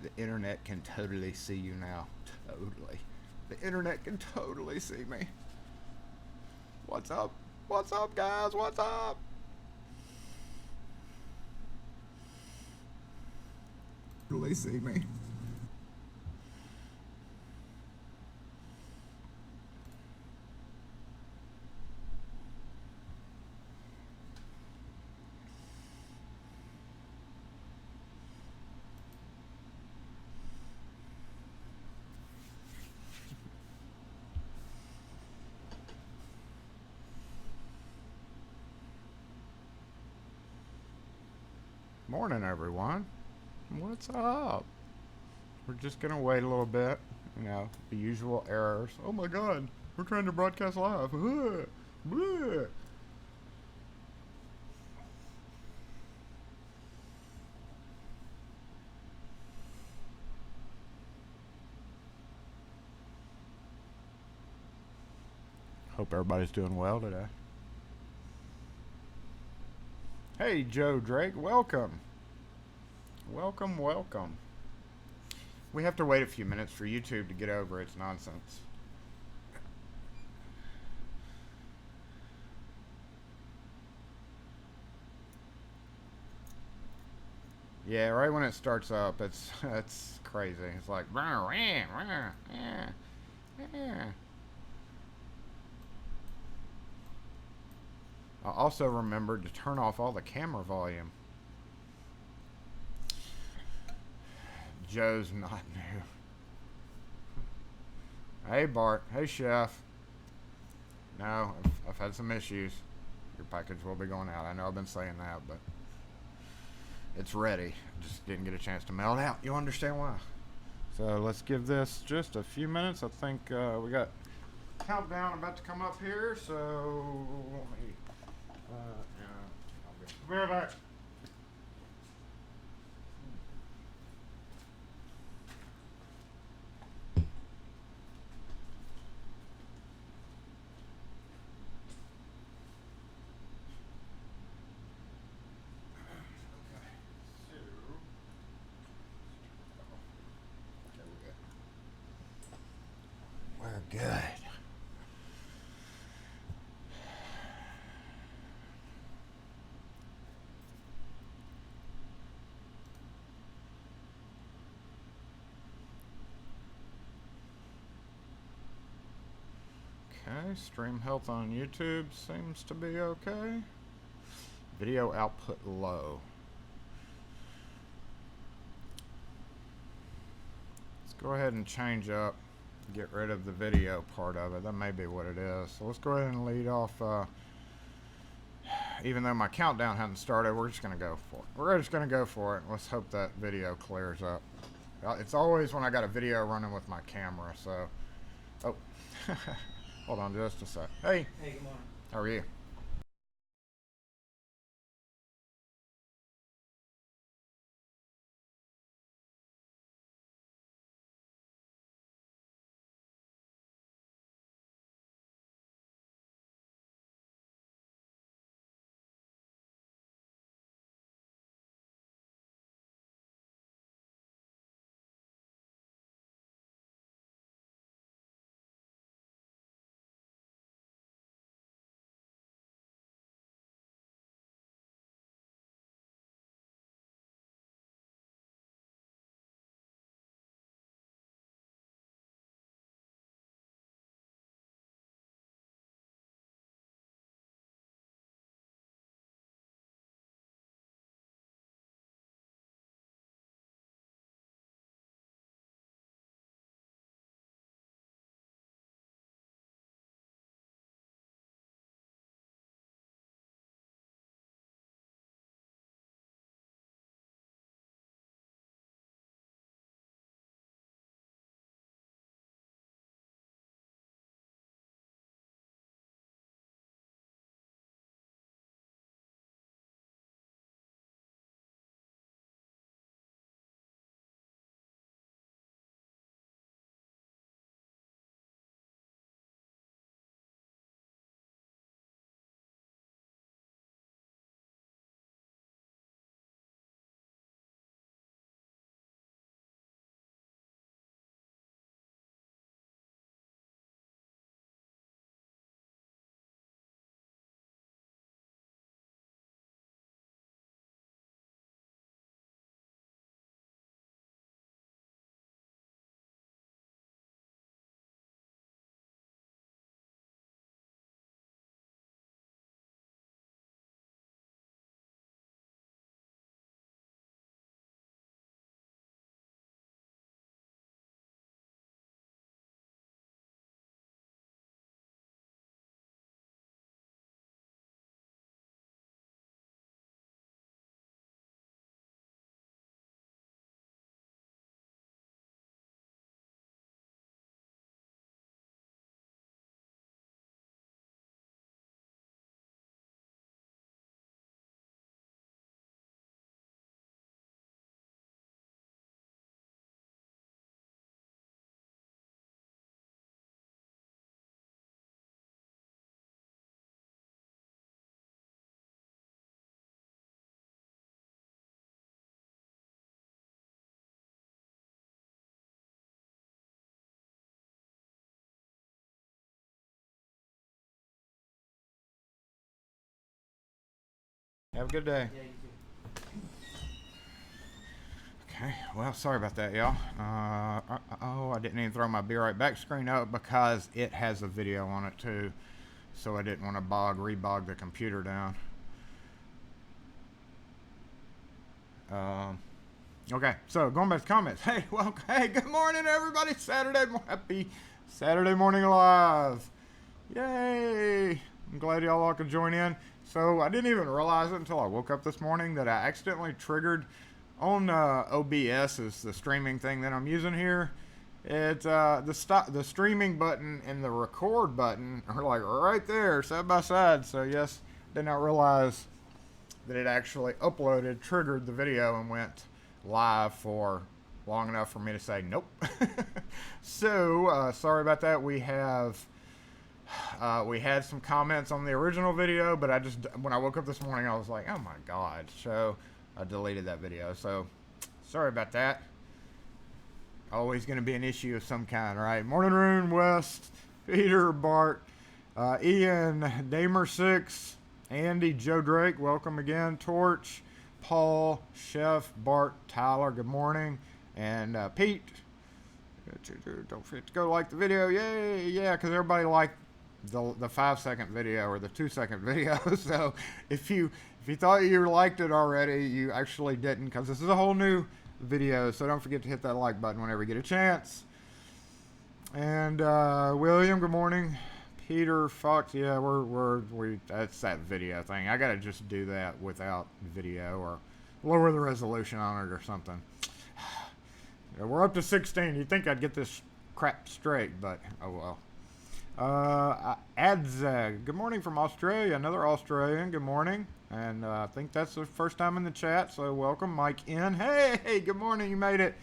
The internet can totally see you now. Totally. The internet can totally see me. What's up? What's up, guys? What's up? Totally see me. Morning, everyone. What's up? We're just gonna wait a little bit. You know, the usual errors. Oh my god, we're trying to broadcast live. Bleh. Bleh. Hope everybody's doing well today. Hey, Joe Drake, welcome. Welcome, welcome. We have to wait a few minutes for YouTube to get over its nonsense. Yeah, right when it starts up, it's crazy. It's like, I also remembered to turn off all the camera volume. Joe's not new. Hey, Bart. Hey, Chef. No, I've had some issues. Your package will be going out. I know I've been saying that, but it's ready. Just didn't get a chance to mail it out. You'll understand why. So let's give this just a few minutes. I think we got countdown about to come up here. So let me. I'll be right back. We're good. Okay, stream health on YouTube seems to be okay. Video output low. Let's go ahead and change up, get rid of the video part of it. That may be what it is. So let's go ahead and lead off. Even though my countdown hasn't started, we're just going to go for it. We're just going to go for it. Let's hope that video clears up. It's always when I got a video running with my camera, so. Oh. Hold on just a sec. Hey. Hey, good morning. How are you? Have a good day. Yeah, you too. Okay, well, sorry about that, y'all. I didn't even throw my Be Right Back screen up because it has a video on it too, so I didn't want to rebog the computer down. Okay, so going back to comments. Hey, good morning, everybody. Happy Saturday morning live. Yay! I'm glad y'all all could join in. So I didn't even realize it until I woke up this morning that I accidentally triggered on OBS, is the streaming thing that I'm using here. It's the streaming button and the record button are like right there, side by side. So yes, did not realize that it actually triggered the video and went live for long enough for me to say nope. So sorry about that. We had some comments on the original video, but when I woke up this morning, I was like, oh my god. So I deleted that video. So sorry about that. Always going to be an issue of some kind, right? Morning, Rune, West, Peter, Bart, Ian, Damer6, Andy, Joe Drake, welcome again. Torch, Paul, Chef, Bart, Tyler, good morning. And Pete, don't forget to go like the video. Yay, yeah, because everybody liked the 5-second video or the 2-second video. So if you thought you liked it already, you actually didn't, because this is a whole new video. So don't forget to hit that like button whenever you get a chance. And William, good morning. Peter, Fox, yeah, we that's that video thing. I gotta just do that without video or lower the resolution on it or something. We're up to 16. You'd think I'd get this crap straight, but oh well. Adzag, good morning from Australia. Another Australian, good morning. And I think that's the first time in the chat, so welcome. Mike in. Hey, good morning. You made it.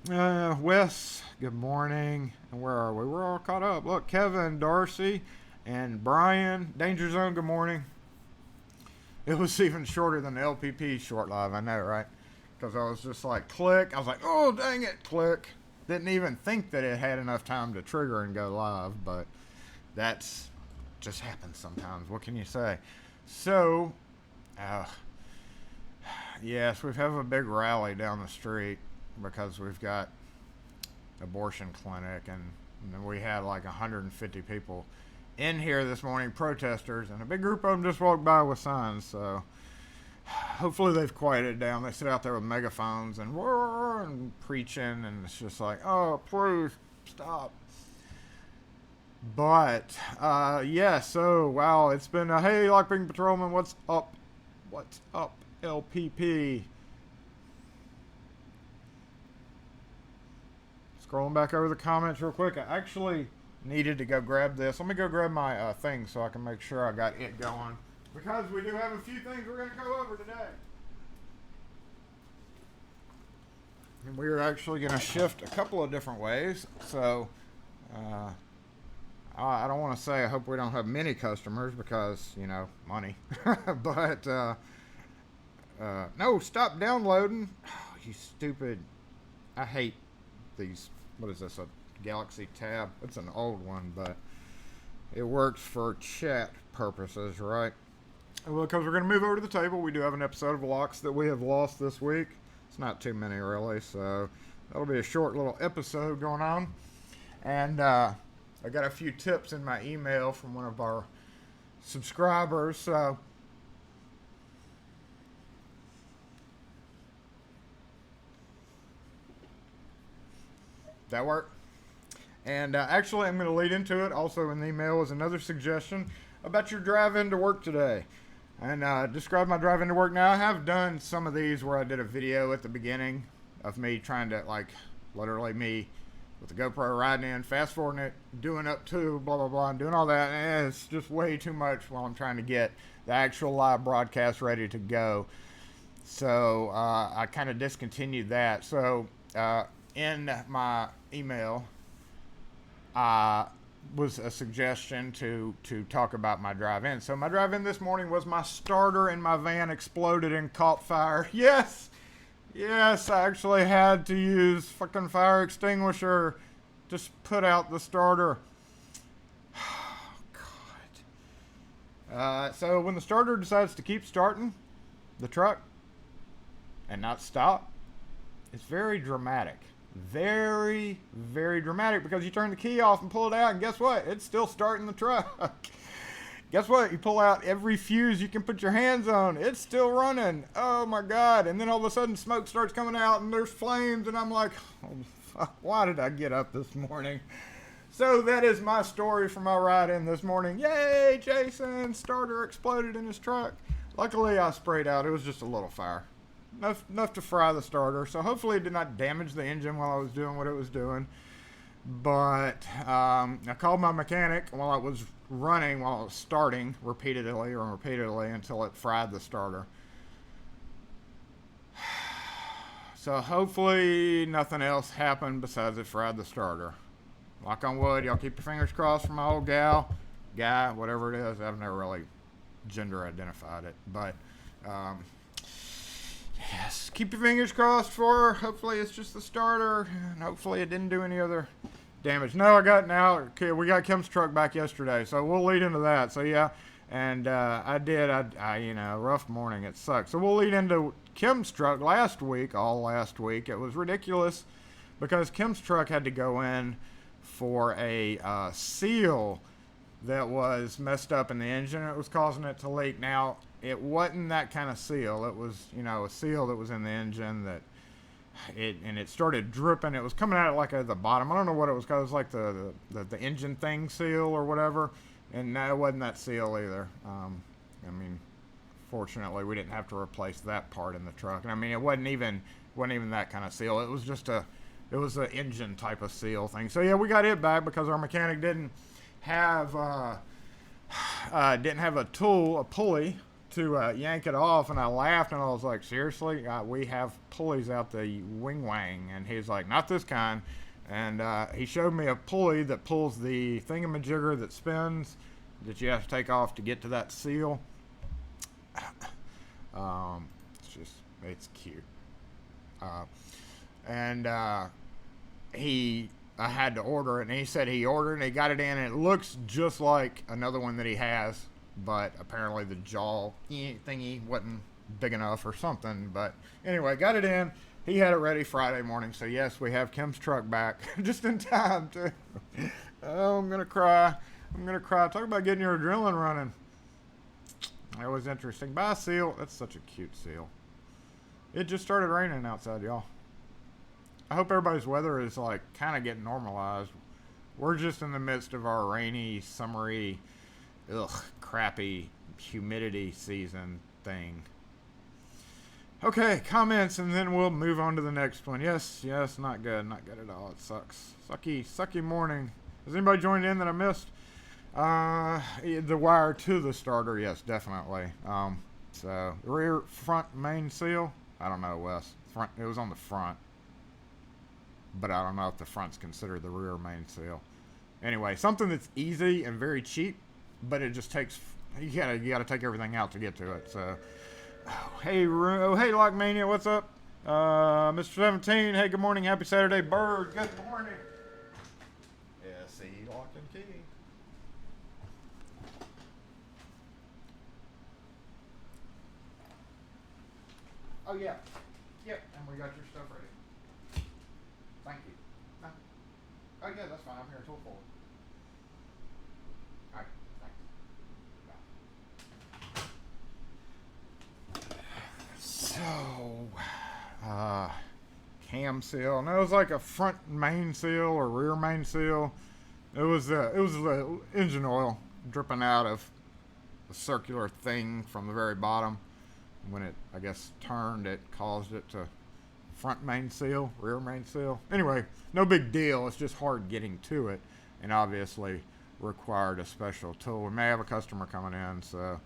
Wes, good morning. And where are we? We're all caught up. Look, Kevin, Darcy, and Brian. Danger Zone, good morning. It was even shorter than the LPP short live, I know, right? Because I was just like, click. I was like, oh, dang it, click. Didn't even think that it had enough time to trigger and go live, but that's just happens sometimes. What can you say? So, yes, we have a big rally down the street because we've got abortion clinic, and we had like 150 people in here this morning, protesters, and a big group of them just walked by with signs. So hopefully they've quieted down. They sit out there with megaphones and roar and preaching, and it's just like, oh, please stop. But yeah, so wow, it's been hey, Lockpicking Patrolman, what's up? What's up, LPP? Scrolling back over the comments real quick. I actually needed to go grab this. Let me go grab my thing so I can make sure I got it going, because we do have a few things we're going to go over today. And we're actually going to shift a couple of different ways. So I don't want to say I hope we don't have many customers because, you know, money. But no, stop downloading. Oh, you stupid. I hate these. What is this, a Galaxy Tab? It's an old one, but it works for chat purposes, right? Well, because we're going to move over to the table. We do have an episode of Locks that we have lost this week. It's not too many, really, so that'll be a short little episode going on. And I got a few tips in my email from one of our subscribers, so that work? And actually, I'm going to lead into it. Also in the email is another suggestion about your drive into work today. And describe my drive into work. Now, I have done some of these where I did a video at the beginning of me trying to, like, literally me with the GoPro riding in, fast forwarding it, doing up to, blah, blah, blah, and doing all that. And it's just way too much while I'm trying to get the actual live broadcast ready to go. So I kind of discontinued that. So in my email was a suggestion to talk about my drive-in. So my drive-in this morning was my starter in my van exploded and caught fire. Yes, I actually had to use fucking fire extinguisher to put out the starter. Oh, So when the starter decides to keep starting the truck and not stop, it's very dramatic. Very, very dramatic, because you turn the key off and pull it out, and guess what? It's still starting the truck. Guess what? You pull out every fuse you can put your hands on. It's still running. Oh my God. And then all of a sudden smoke starts coming out and there's flames, and I'm like, oh, fuck, why did I get up this morning? So that is my story for my ride in this morning. Yay, Jason! Starter exploded in his truck. Luckily, I sprayed out. It was just a little fire. Enough to fry the starter. So hopefully it did not damage the engine while I was doing what it was doing. But I called my mechanic while I was running, while I was starting repeatedly until it fried the starter. So hopefully nothing else happened besides it fried the starter. Knock on wood. Y'all keep your fingers crossed for my old guy, whatever it is. I've never really gender identified it, but yes, keep your fingers crossed for her. Hopefully it's just the starter, and hopefully it didn't do any other damage. No, we got Kim's truck back yesterday, so we'll lead into that. So yeah, and I rough morning. It sucks. So we'll lead into Kim's truck all last week. It was ridiculous because Kim's truck had to go in for a seal that was messed up in the engine. It was causing it to leak. Now, it wasn't that kind of seal. It was, a seal that was in the engine that it started dripping. It was coming out like at the bottom. I don't know what it was called. It was like the engine thing seal or whatever. And no, it wasn't that seal either. Fortunately, we didn't have to replace that part in the truck. And it wasn't even that kind of seal. It was just an engine type of seal thing. So yeah, we got it back because our mechanic didn't have a pulley to yank it off, and I laughed and I was like, seriously? We have pulleys out the wing wang. And he's like, not this kind. And he showed me a pulley that pulls the thingamajigger that spins that you have to take off to get to that seal. It's cute. I had to order it, and he said he ordered it, and he got it in, and it looks just like another one that he has, but apparently the jaw thingy wasn't big enough or something. But anyway, got it in. He had it ready Friday morning, so yes, we have Kim's truck back just in time to. Oh, I'm gonna cry. Talk about getting your adrenaline running. That was interesting. Buy a seal. That's such a cute seal. It just started raining outside, y'all. I hope everybody's weather is kind of getting normalized. We're just in the midst of our rainy, summery, crappy humidity season thing. Okay, comments, and then we'll move on to the next one. Yes, not good at all. It sucks. Sucky morning. Has anybody joined in that I missed? The wire to the starter, yes, definitely. So the rear front main seal, I don't know, Wes. It was on the front, but I don't know if the front's considered the rear main seal. Anyway, something that's easy and very cheap, but it just takes, you gotta take everything out to get to it. So, hey Lockmania, what's up? Mr. 17, hey, good morning, happy Saturday, Bird, good morning. SE Lock and Key. Oh yeah, yep, and we got your stuff ready. Thank you. No. Oh yeah, that's fine. I'm here until 4. Alright, thanks. So, cam seal. No, it was like a front main seal or rear main seal. It was the engine oil dripping out of a circular thing from the very bottom. When it, I guess, turned, it caused it to front main seal, rear main seal. Anyway, no big deal. It's just hard getting to it, and obviously required a special tool. We may have a customer coming in, so.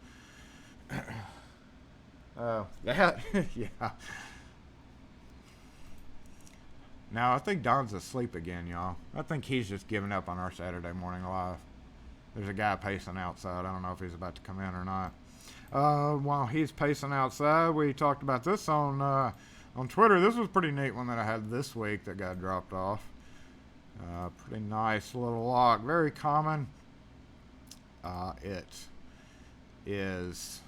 That, yeah. Now, I think Don's asleep again, y'all. I think he's just giving up on our Saturday morning live. There's a guy pacing outside. I don't know if he's about to come in or not. While he's pacing outside, we talked about this on Twitter. This was a pretty neat one that I had this week that got dropped off. Pretty nice little lock. Very common. It is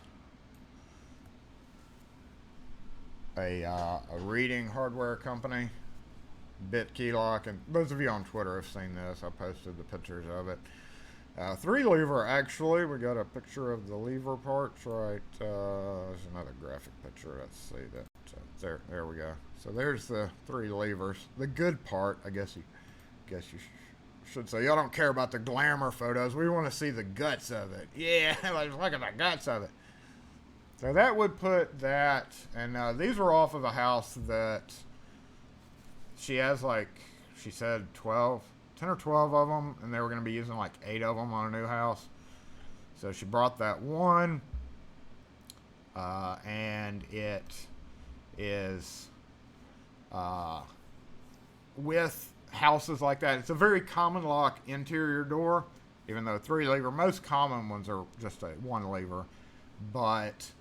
a reading hardware company, BitKeylock, and those of you on Twitter have seen this. I posted the pictures of it. 3 lever, actually. We got a picture of the lever parts right. There's another graphic picture. Let's see that. There we go. So there's the 3 levers. The good part, I guess you should say. Y'all don't care about the glamour photos. We want to see the guts of it. Yeah, let's look at the guts of it. So that would put that, and these were off of a house that she has, like, she said 10 or 12 of them, and they were going to be using like 8 of them on a new house. So she brought that one, and it is with houses like that. It's a very common lock interior door, even though 3 lever. Most common ones are just a 1 lever, but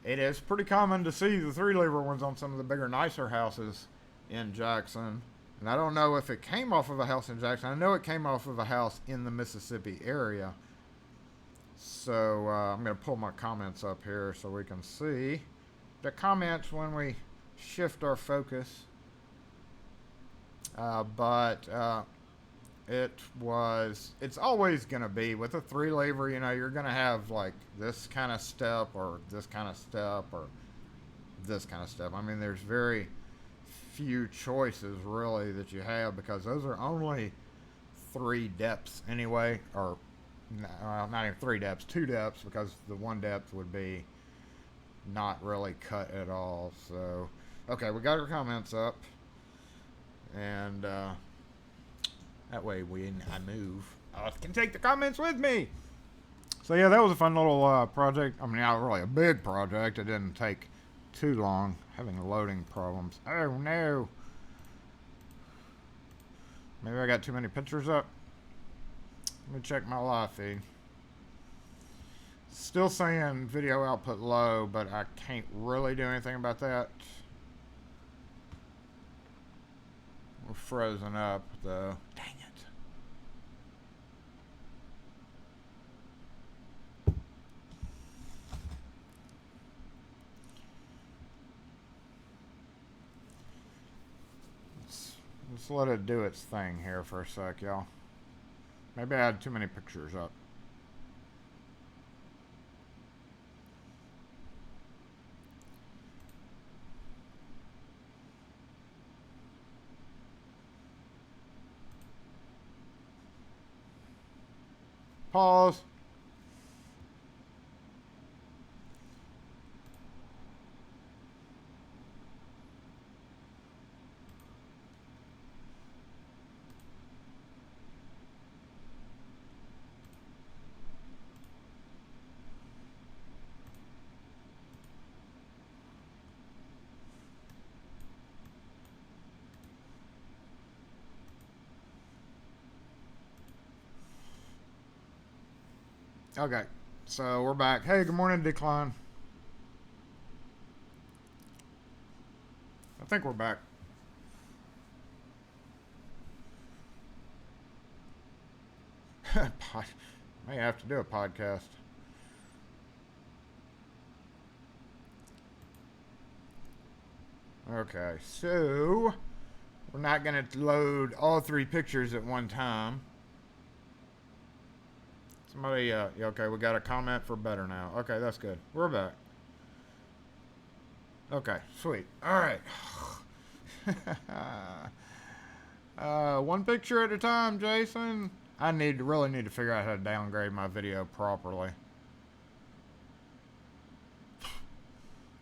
it is pretty common to see the 3 lever ones on some of the bigger, nicer houses in Jackson. And I don't know if it came off of a house in Jackson. I know it came off of a house in the Mississippi area. So I'm going to pull my comments up here so we can see the comments when we shift our focus. It's always going to be with a 3 lever, you know, you're going to have like this kind of step or this kind of step or this kind of step. I mean, there's very few choices really that you have, because those are only 3 depths anyway, or not even 3 depths, 2 depths, because the 1 depth would be not really cut at all. So okay, we got our comments up, and that way when I move, I can take the comments with me. So yeah, that was a fun little project. I mean, not really a big project. It didn't take too long. Having loading problems. Oh no. Maybe I got too many pictures up. Let me check my live feed. Still saying video output low, but I can't really do anything about that. We're frozen up though. Dang it. Let's let it do its thing here for a sec, y'all. Maybe I had too many pictures up. Pause. Okay, so we're back. Hey, good morning, Decline. I think we're back. May have to do a podcast. Okay, so we're not going to load all 3 pictures at one time. Somebody, okay, we got a comment for better now. Okay, that's good. We're back. Okay, sweet. All right. 1 picture at a time, Jason. I really need to figure out how to downgrade my video properly.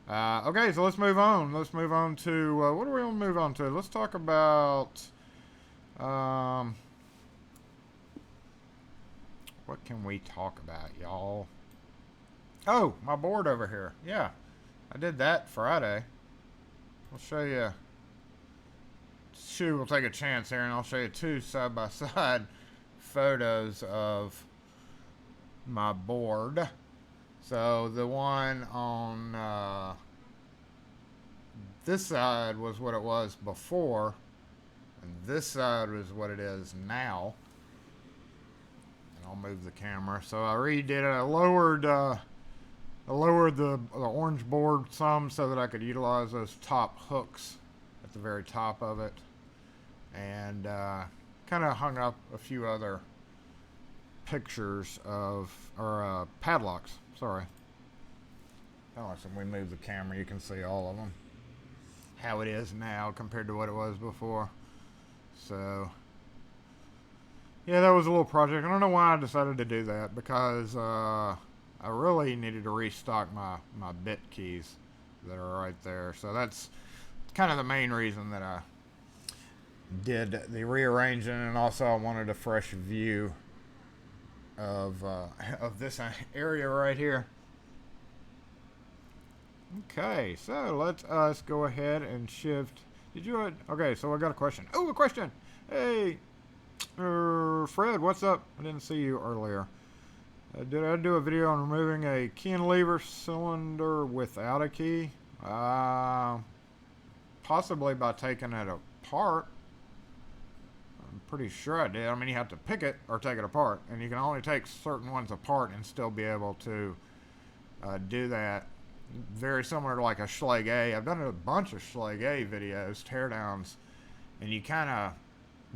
Okay, so let's move on. Let's move on to, what do we want to move on to? Let's talk about, what can we talk about, y'all? Oh, my board over here. Yeah, I did that Friday. I'll show you. Shoot, we'll take a chance here, and I'll show you 2 side-by-side photos of my board. So the one on this side was what it was before, and this side was what it is now. And I'll move the camera. So I redid it. I lowered I lowered the orange board some so that I could utilize those top hooks at the very top of it, and kind of hung up a few other pictures of, or padlocks, sorry. Padlocks, and we move the camera, you can see all of them, how it is now compared to what it was before. So yeah, that was a little project. I don't know why I decided to do that, because I really needed to restock my bit keys that are right there. So that's kind of the main reason that I did the rearranging, and also I wanted a fresh view of this area right here. Okay, so let us go ahead and shift. Did you? Okay, so I got a question. Oh, a question. Hey, Fred, what's up? I didn't see you earlier. Did I do a video on removing a key and lever cylinder without a key? Possibly by taking it apart. I'm pretty sure I did. I mean, you have to pick it or take it apart, and you can only take certain ones apart and still be able to do that. Very similar to like a Schlage A. I've done a bunch of Schlage A videos, teardowns, and you kind of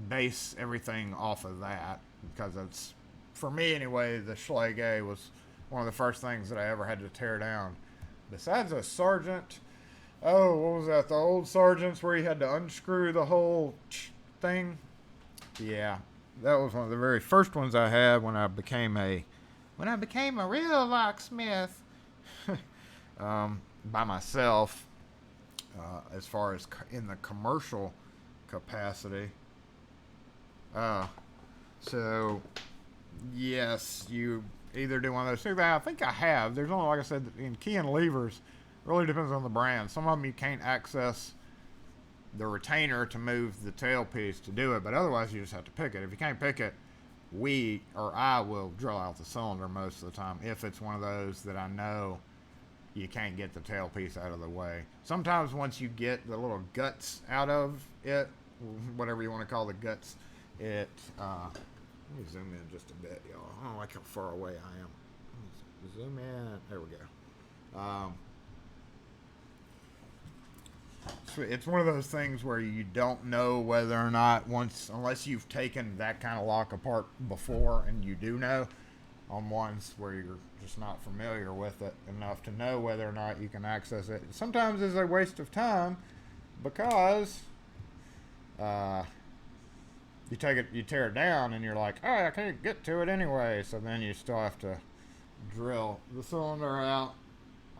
base everything off of that, because it's, for me anyway, the Schlage A was one of the first things that I ever had to tear down. Besides a Sargent, oh, what was that? The old Sargents where you had to unscrew the whole thing. Yeah, that was one of the very first ones I had when I became a real locksmith. By myself, as far as in the commercial capacity. So yes, you either do one of those two. I think I have. There's only, like I said, in key and levers, really depends on the brand. Some of them you can't access the retainer to move the tailpiece to do it, but otherwise you just have to pick it. If you can't pick it, I will drill out the cylinder most of the time if it's one of those that I know you can't get the tailpiece out of the way. Sometimes once you get the little guts out of it, whatever you want to call the guts, let me zoom in just a bit, y'all. I don't like how far away I am. Zoom in. There we go. So it's one of those things where you don't know whether or not, unless you've taken that kind of lock apart before, and you do know on ones where you're just not familiar with it enough to know whether or not you can access it. Sometimes it's a waste of time, because you tear it down, and you're like, oh, I can't get to it anyway. So then you still have to drill the cylinder out.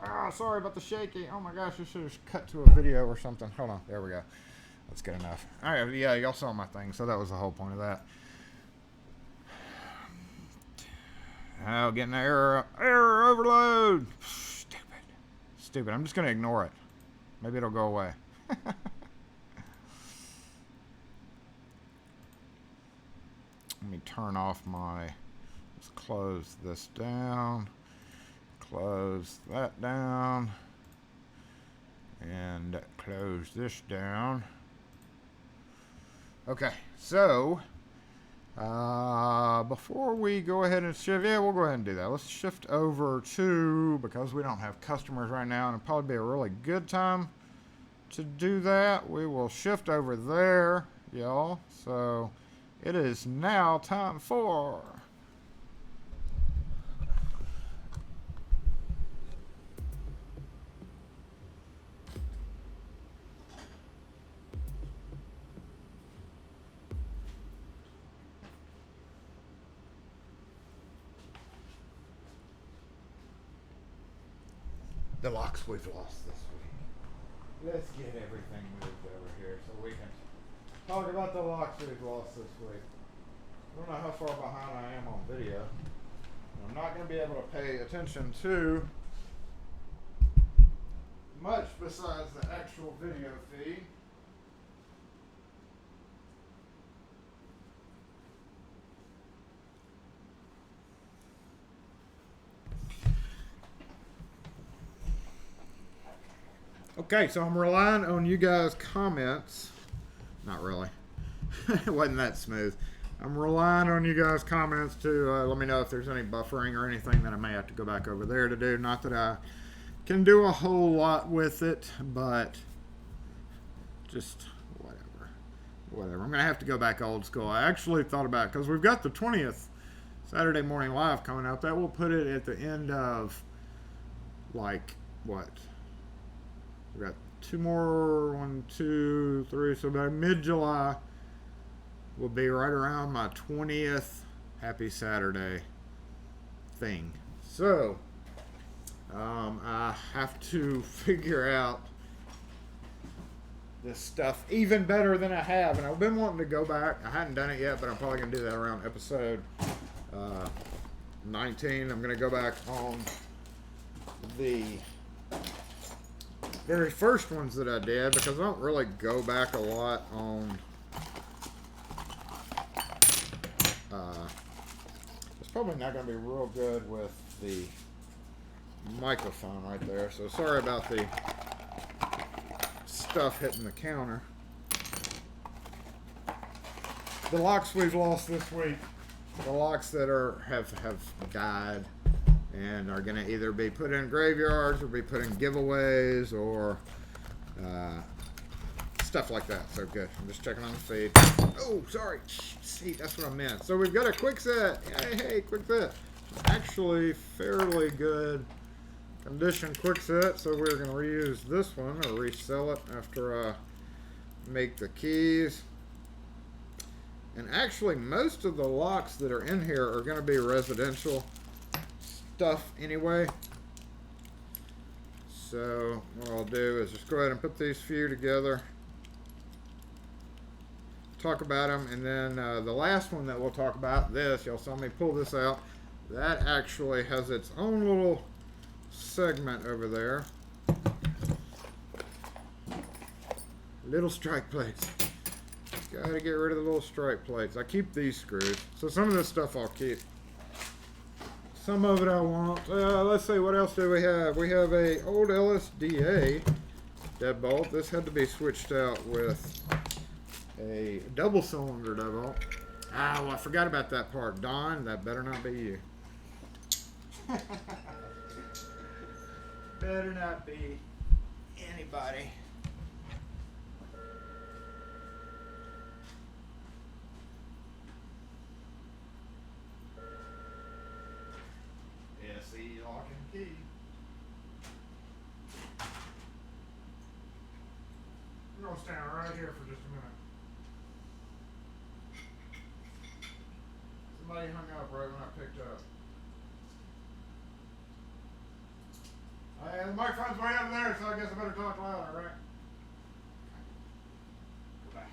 Oh, sorry about the shaky. Oh my gosh, I should have cut to a video or something. Hold on, there we go. That's good enough. All right, yeah, y'all saw my thing, so that was the whole point of that. Oh, getting the error overload. Stupid. I'm just gonna ignore it. Maybe it'll go away. Let me turn off let's close this down, close that down, and close this down. Okay, so before we go ahead and shift, we'll go ahead and do that. Let's shift over to, because we don't have customers right now, and it'll probably be a really good time to do that, we will shift over there, y'all. So it is now time for the locks we've lost this week. Let's get everything moved over here so we can talk about the locks we've lost this week. I don't know how far behind I am on video. I'm not going to be able to pay attention to much besides the actual video feed. Okay, so I'm relying on you guys' comments. Not really. It wasn't that smooth. I'm relying on you guys' comments to let me know if there's any buffering or anything that I may have to go back over there to do. Not that I can do a whole lot with it, but just whatever. I'm going to have to go back old school. I actually thought about it because we've got the 20th Saturday Morning Live coming up. That will put it at the end of, like, what? We've got 2 more, 1, 2, 3, so by mid-July will be right around my 20th Happy Saturday thing. So, I have to figure out this stuff even better than I have, and I've been wanting to go back. I hadn't done it yet, but I'm probably going to do that around episode 19. I'm going to go back on the very first ones that I did, because I don't really go back a lot on it's probably not going to be real good with the microphone right there, so sorry about the stuff hitting the counter. The locks we've lost this week, the locks that have died and are going to either be put in graveyards or be put in giveaways or stuff like that. So good. I'm just checking on the feed. Oh, sorry. See, that's what I meant. So we've got a quick set. Hey, quick set. Actually, fairly good condition quick set. So we're going to reuse this one or resell it after I make the keys. And actually, most of the locks that are in here are going to be residential stuff anyway. So what I'll do is just go ahead and put these few together, talk about them, and then the last one that we'll talk about, this, y'all saw me pull this out, that actually has its own little segment over there. Little strike plates. Gotta get rid of the little strike plates. I keep these screws, so some of this stuff I'll keep. Some of it I want. Let's see, what else do we have? We have a old LSDA deadbolt. This had to be switched out with a double cylinder deadbolt. Ah, well, I forgot about that part. Don, that better not be you. Better not be anybody. Lock and key. We're going to stand right here for just a minute. Somebody hung up right when I picked up. The microphone's way up there, so I guess I better talk louder, right? Go back.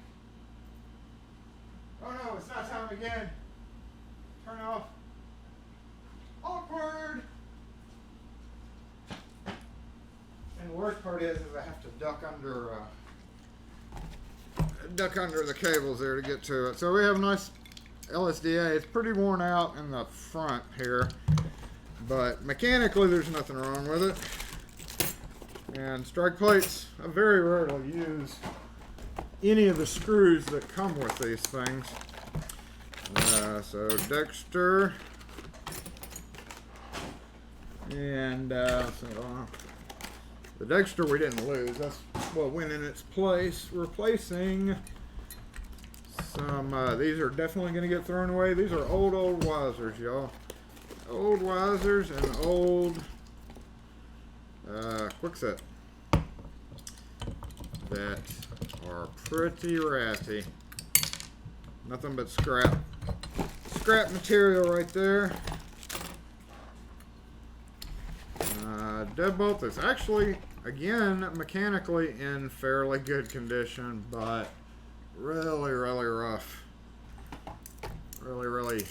Oh no, it's not time again. Turn off. Awkward. And the worst part is I have to duck under the cables there to get to it. So we have a nice LSDA. It's pretty worn out in the front here, but mechanically there's nothing wrong with it. And strike plates, I very rarely use any of the screws that come with these things. So Dexter. And the Dexter we didn't lose. That's what went in its place. Replacing some, these are definitely going to get thrown away. These are old Wisers, y'all. Old Wisers and old Quickset that are pretty ratty. Nothing but scrap material right there. Deadbolt is actually, again, mechanically in fairly good condition, but really rough. Really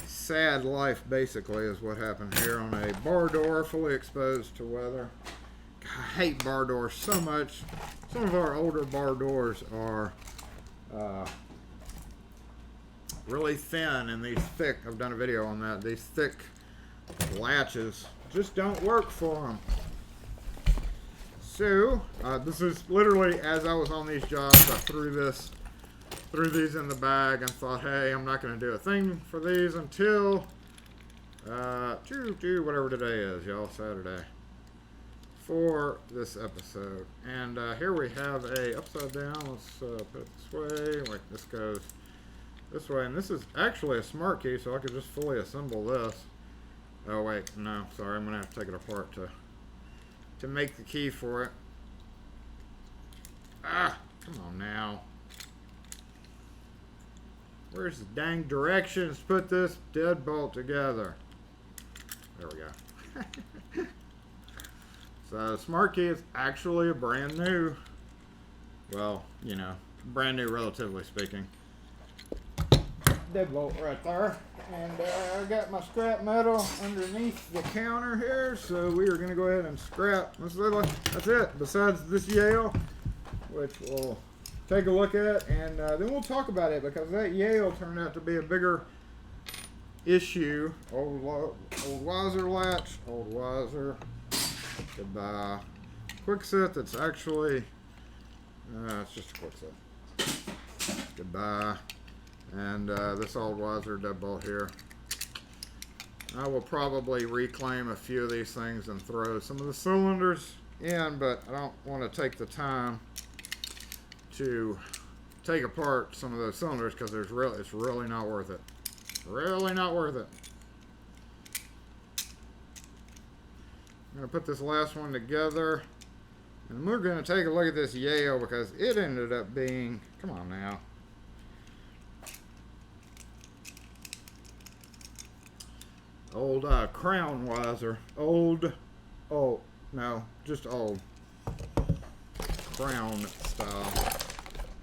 sad life, basically, is what happened here on a bar door fully exposed to weather. I hate bar doors so much. Some of our older bar doors are really thin, and these thick, I've done a video on that, these thick latches just don't work for them. So this is literally as I was on these jobs, I threw this threw these in the bag and thought, hey, I'm not going to do a thing for these until whatever today is, y'all, Saturday, for this episode. And here we have a upside down. Let's put it this way. Like this goes this way, and this is actually a smart key, so I could just fully assemble this. Oh wait, no, sorry, I'm gonna have to take it apart to make the key for it. Ah, come on now. Where's the dang directions to put this deadbolt together? There we go. So, smart key is actually a brand new, well, you know, brand new relatively speaking, deadbolt right there. And I got my scrap metal underneath the counter here, so we are going to go ahead and scrap. That's it, besides this Yale, which we'll take a look at, and then we'll talk about it, because that Yale turned out to be a bigger issue. Old Wiser latch, old Wiser. Goodbye. Quick set that's actually, it's just a quick set. Goodbye. And this old Wiser deadbolt here. I will probably reclaim a few of these things and throw some of the cylinders in, but I don't want to take the time to take apart some of those cylinders, because it's really not worth it. Really not worth it. I'm going to put this last one together, and we're going to take a look at this Yale, because it ended up being, come on now, old Crown Wiser, old Crown style.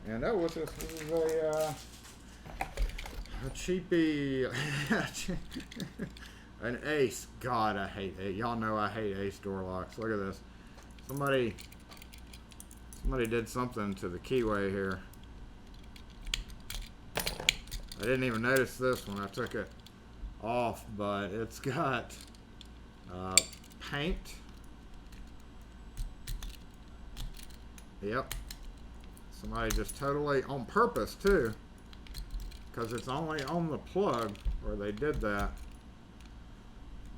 And oh, what's this? This is a cheapy an Ace. God, I hate it. Y'all know I hate Ace door locks. Look at this. Somebody did something to the keyway here. I didn't even notice this when I took it off, but it's got paint. Yep. Somebody just totally, on purpose too, because it's only on the plug where they did that.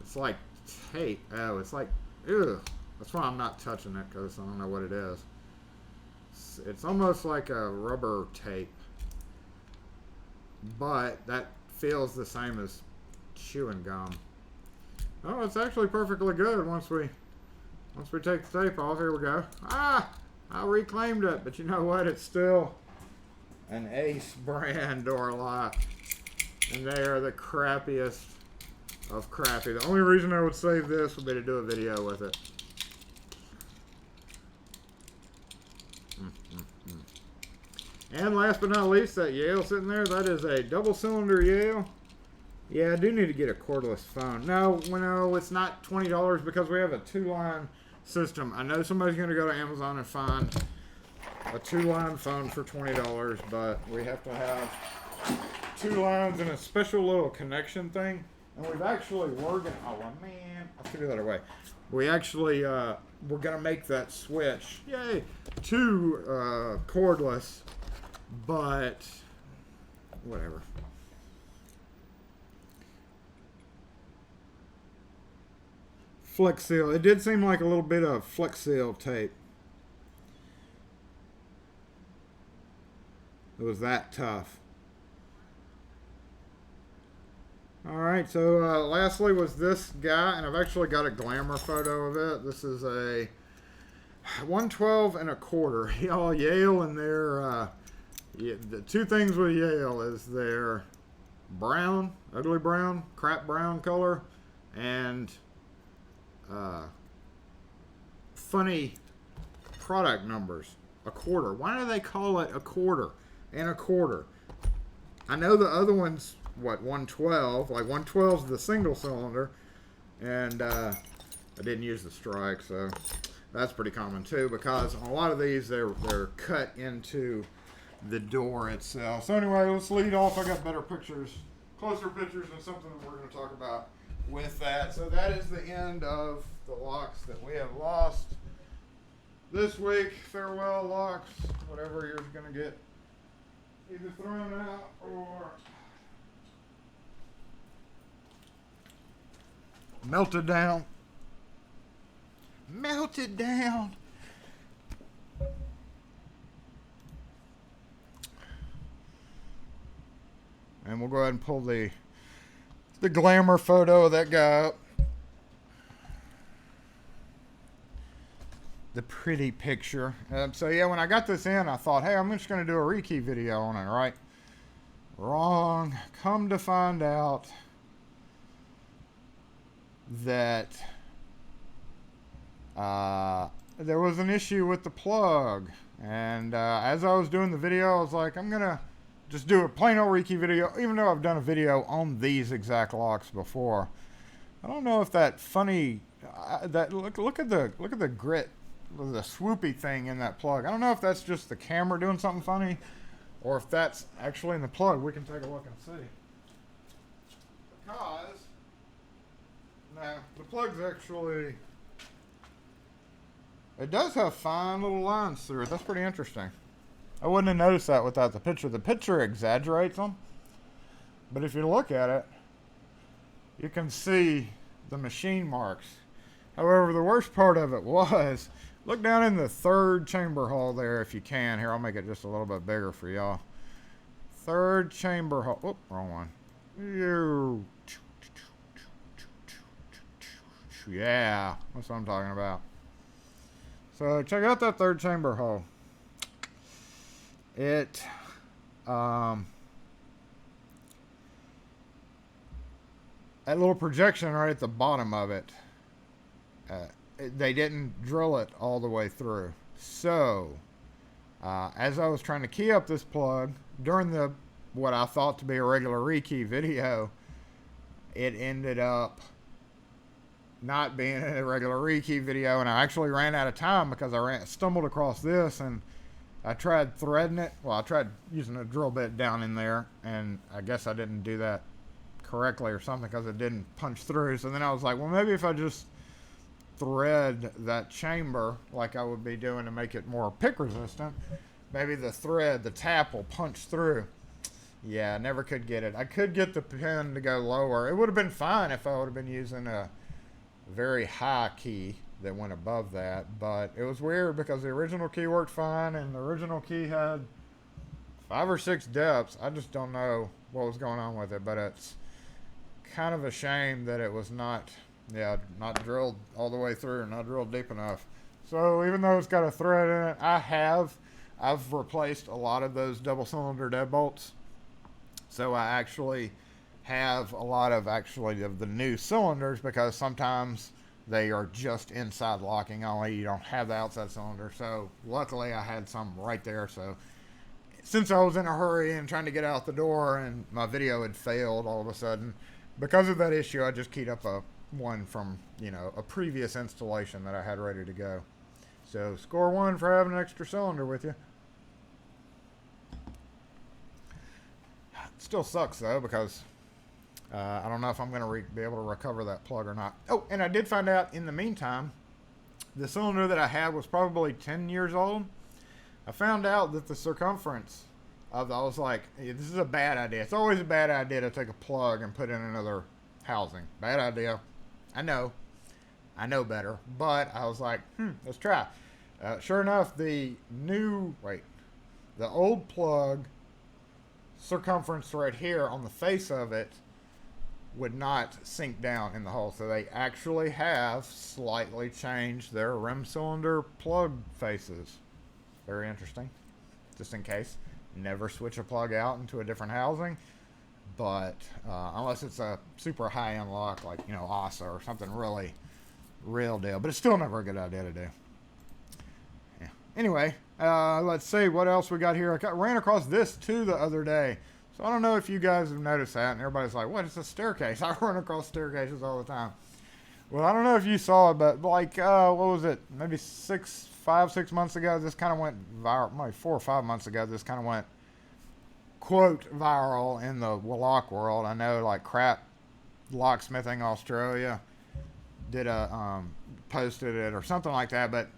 It's like tape. Oh, it's like, ew. That's why I'm not touching it, because I don't know what it is. It's almost like a rubber tape, but that feels the same as chewing gum. Oh, it's actually perfectly good once we take the tape off. Here we go. Ah, I reclaimed it, but you know what? It's still an Ace brand door lock, and they are the crappiest of crappy. The only reason I would save this would be to do a video with it. And last but not least, that Yale sitting there, that is a double cylinder Yale. Yeah, I do need to get a cordless phone. No, it's not $20 because we have a 2-line system. I know somebody's going to go to Amazon and find a 2-line phone for $20, but we have to have 2 lines and a special little connection thing. And we've actually, oh man, I'll figure that away. We actually, we're going to make that switch, yay, to cordless, but whatever. Flex Seal. It did seem like a little bit of Flex Seal tape. It was that tough. Alright, so lastly was this guy, and I've actually got a glamour photo of it. This is a 112 1/4. Y'all, Yale and their, the two things with Yale is their brown, ugly brown, crap brown color, and funny product numbers. 1/4. Why do they call it 1/4 and 1/4? I know the other one's, what, 112? Like 112's the single cylinder, and I didn't use the strike, so that's pretty common too, because on a lot of these they're cut into the door itself. So anyway, let's lead off. I got better pictures, closer pictures, and something that we're going to talk about with that. So that is the end of the locks that we have lost this week. Farewell locks, whatever you're going to get either thrown out or melted down. Melted down. And we'll go ahead and pull the glamour photo of that guy up. The pretty picture. So yeah, when I got this in, I thought, hey, I'm just going to do a rekey video on it, right? Wrong. Come to find out that there was an issue with the plug. And as I was doing the video, I was like, I'm going to just do a plain old rekey video, even though I've done a video on these exact locks before. I don't know if that funny, that look at the grit, the swoopy thing in that plug. I don't know if that's just the camera doing something funny, or if that's actually in the plug. We can take a look and see. Because now the plug's actually, it does have fine little lines through it. That's pretty interesting. I wouldn't have noticed that without the picture. The picture exaggerates them, but if you look at it, you can see the machine marks. However, the worst part of it was, look down in the third chamber hole there if you can. Here, I'll make it just a little bit bigger for y'all. Third chamber hole. Oop, wrong one. Yeah, that's what I'm talking about. So check out that third chamber hole. It, that little projection right at the bottom of it, they didn't drill it all the way through. So, as I was trying to key up this plug during the what I thought to be a regular rekey video, it ended up not being a regular rekey video, and I actually ran out of time because I stumbled across this, and I tried threading it. Well, I tried using a drill bit down in there, and I guess I didn't do that correctly or something because it didn't punch through. So then I was like, well, maybe if I just thread that chamber like I would be doing to make it more pick resistant, maybe the thread, the tap will punch through. Yeah, I never could get it. I could get the pin to go lower. It would have been fine if I would have been using a very high key that went above that, but it was weird because the original key worked fine, and the original key had 5 or 6 depths. I just don't know what was going on with it, but it's kind of a shame that it was not drilled all the way through, not drilled deep enough. So even though it's got a thread in it, I've replaced a lot of those double cylinder deadbolts. So I actually have a lot of the new cylinders, because sometimes they are just inside locking only. You don't have the outside cylinder. So luckily I had some right there. So since I was in a hurry and trying to get out the door and my video had failed all of a sudden, because of that issue, I just keyed up one from, a previous installation that I had ready to go. So score 1 for having an extra cylinder with you. It still sucks though, because I don't know if I'm going to be able to recover that plug or not. Oh, and I did find out in the meantime, the cylinder that I had was probably 10 years old. I found out that the circumference I was like, hey, this is a bad idea. It's always a bad idea to take a plug and put in another housing. Bad idea. I know better. But I was like, let's try. Sure enough, the old plug circumference right here on the face of it would not sink down in the hole. So they actually have slightly changed their rim cylinder plug faces. Very interesting. Just in case. Never switch a plug out into a different housing. But unless it's a super high-end lock like, ASA or something really real deal. But it's still never a good idea to do. Yeah. Anyway, let's see what else we got here. I ran across this too the other day. So I don't know if you guys have noticed that, and everybody's like, what is a staircase? I run across staircases all the time. Well, I don't know if you saw it, but like, what was it? Maybe 5, 6 months ago, this kind of went viral. Maybe 4 or 5 months ago, this kind of went, quote, viral in the lock world. I know, like, Crap Locksmithing Australia did posted it or something like that, but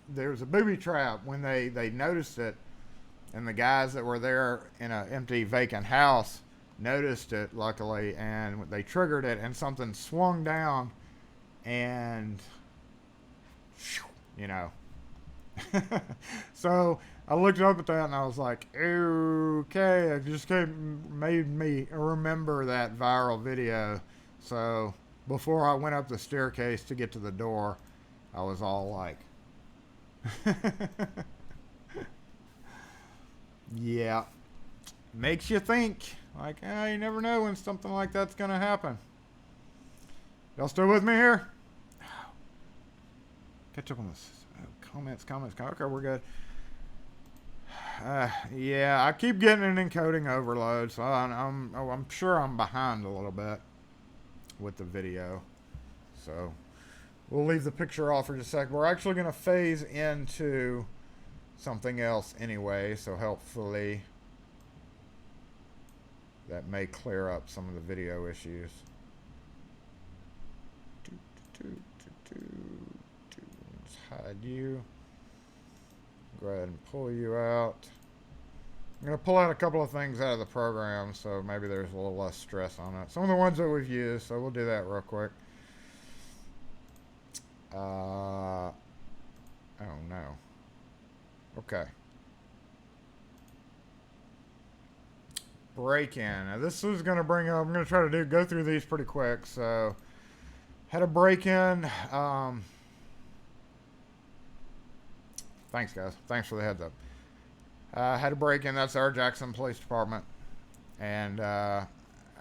there's a booby trap when they noticed it. and the guys that were there in an empty vacant house noticed it, luckily, and they triggered it, and something swung down, and you know. So I looked up at that and I was like, okay, it just made me remember that viral video. So before I went up the staircase to get to the door, I was all like, yeah, makes you think. Like, you never know when something like that's going to happen. Y'all still with me here? Catch up on this. Comments. Okay, we're good. Yeah, I keep getting an encoding overload, so I'm sure I'm behind a little bit with the video. So we'll leave the picture off for just a sec. We're actually going to phase into something else anyway, so hopefully that may clear up some of the video issues. Let's hide you. Go ahead and pull you out. I'm going to pull out a couple of things out of the program, so maybe there's a little less stress on it. Some of the ones that we've used, so we'll do that real quick. Oh no. Okay. Break in. Now this is going to bring up, I'm going to try to go through these pretty quick. So, had a break in. Thanks, guys. Thanks for the heads up. Had a break in. That's our Jackson Police Department. And I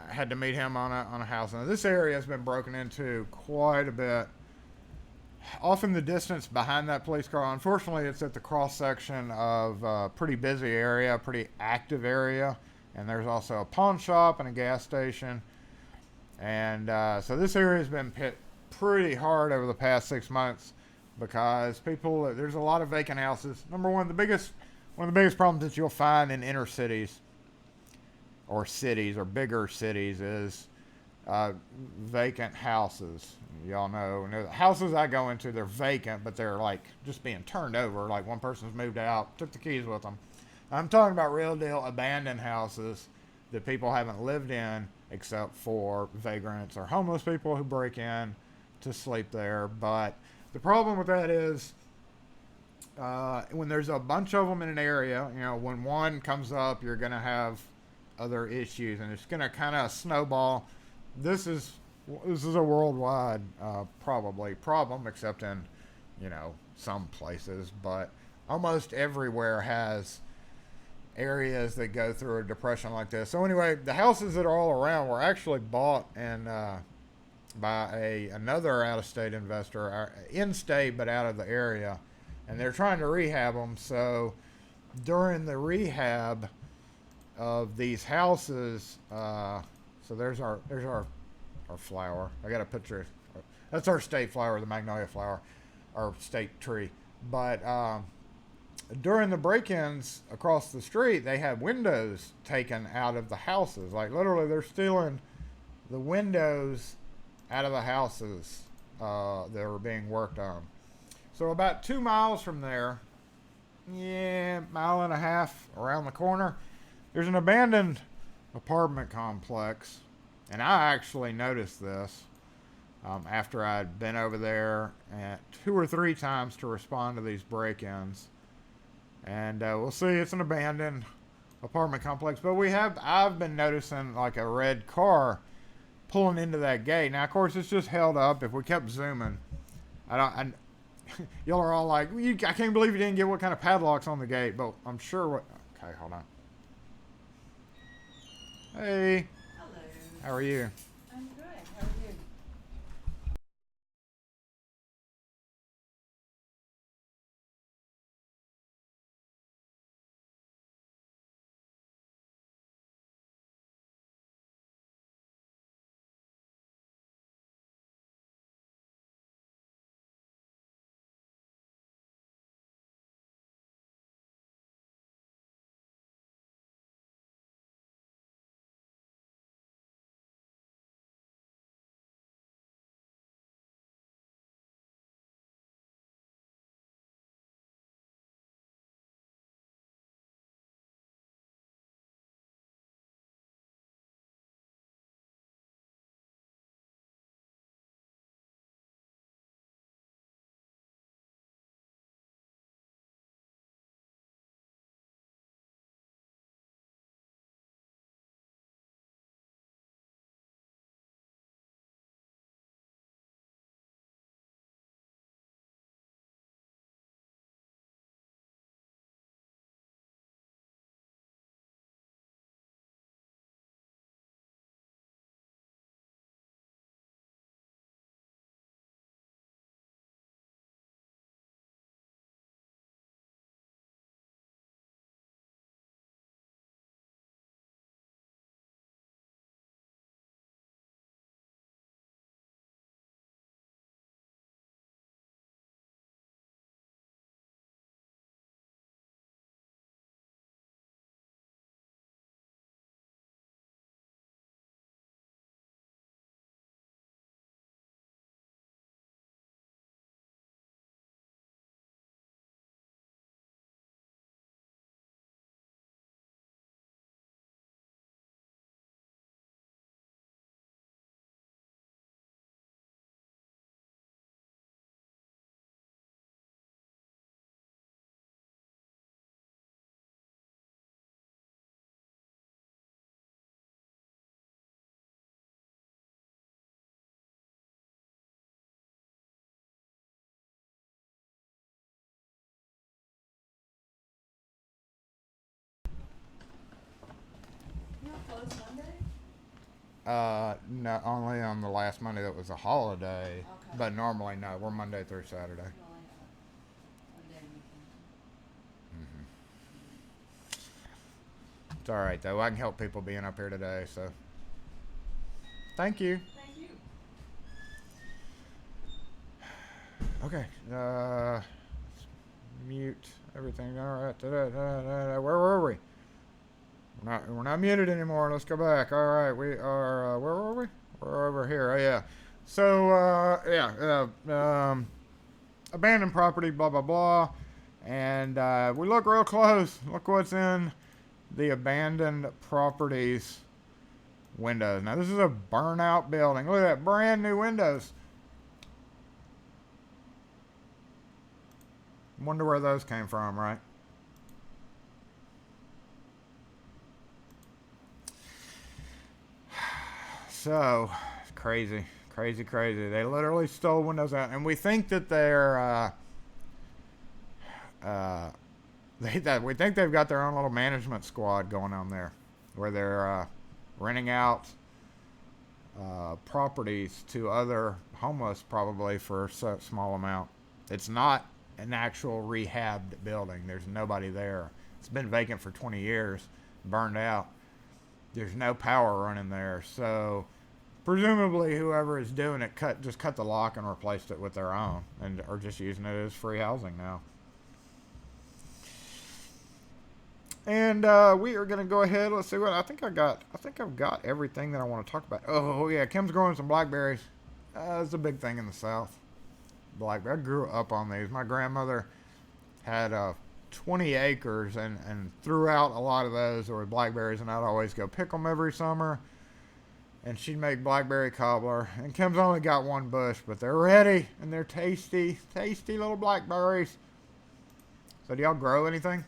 had to meet him on a house. Now, this area has been broken into quite a bit. Off in the distance behind that police car, unfortunately, it's at the cross section of a pretty busy area, pretty active area. And there's also a pawn shop and a gas station. And so this area has been hit pretty hard over the past 6 months because there's a lot of vacant houses. Number one, one of the biggest problems that you'll find in inner cities or bigger cities is vacant houses. Y'all know, the houses I go into, they're vacant, but they're like just being turned over. Like one person's moved out, took the keys with them. I'm talking about real deal abandoned houses that people haven't lived in except for vagrants or homeless people who break in to sleep there. But the problem with that is when there's a bunch of them in an area, when one comes up, you're going to have other issues, and it's going to kind of snowball. This is a worldwide probably problem, except in some places, but almost everywhere has areas that go through a depression like this. So anyway, the houses that are all around were actually bought and by another out-of-state investor, in-state but out of the area, and they're trying to rehab them. So during the rehab of these houses, so there's our flower. I got a picture. That's our state flower, the magnolia flower, our state tree. But during the break-ins across the street, they had windows taken out of the houses. Like literally, they're stealing the windows out of the houses that were being worked on. So about 2 miles from there, mile and a half around the corner, there's an abandoned apartment complex. And I actually noticed this after I'd been over there 2 or 3 times to respond to these break-ins. And we'll see, it's an abandoned apartment complex. But I've been noticing like a red car pulling into that gate. Now, of course, it's just held up. If we kept zooming, y'all are all like, I can't believe you didn't get what kind of padlocks on the gate. But I'm sure okay, hold on. Hey. Hello. How are you? I'm good. How are you? No, only on the last Monday that was a holiday. Okay. But normally, no, we're Monday through Saturday. You only have a day weekend. Hmm. It's all right though. I can help people being up here today. So, thank you. Thank you. Okay. Mute everything. All right. Where were we? We're not muted anymore. Let's go back. All right. We are. Where were we? We're over here. Oh yeah. So yeah. Abandoned property. Blah blah blah. And we look real close. Look what's in the abandoned properties windows. Now this is a burnout building. Look at that, brand new windows. Wonder where those came from, right? So, crazy. They literally stole windows out, and we think that they're, we think they've got their own little management squad going on there, where they're renting out properties to other homeless, probably for a small amount. It's not an actual rehabbed building. There's nobody there. It's been vacant for 20 years, burned out. There's no power running there, so presumably whoever is doing it just cut the lock and replaced it with their own, and are just using it as free housing now. And we are gonna go ahead. Let's see what I think I've got everything that I want to talk about. Oh yeah, Kim's growing some blackberries. It's a big thing in the South. Blackberry. I grew up on these. My grandmother had 20 acres and threw out a lot of those. There were blackberries, and I'd always go pick them every summer. And she'd make blackberry cobbler. And Kim's only got one bush, but they're ready, and they're tasty little blackberries. So do y'all grow anything?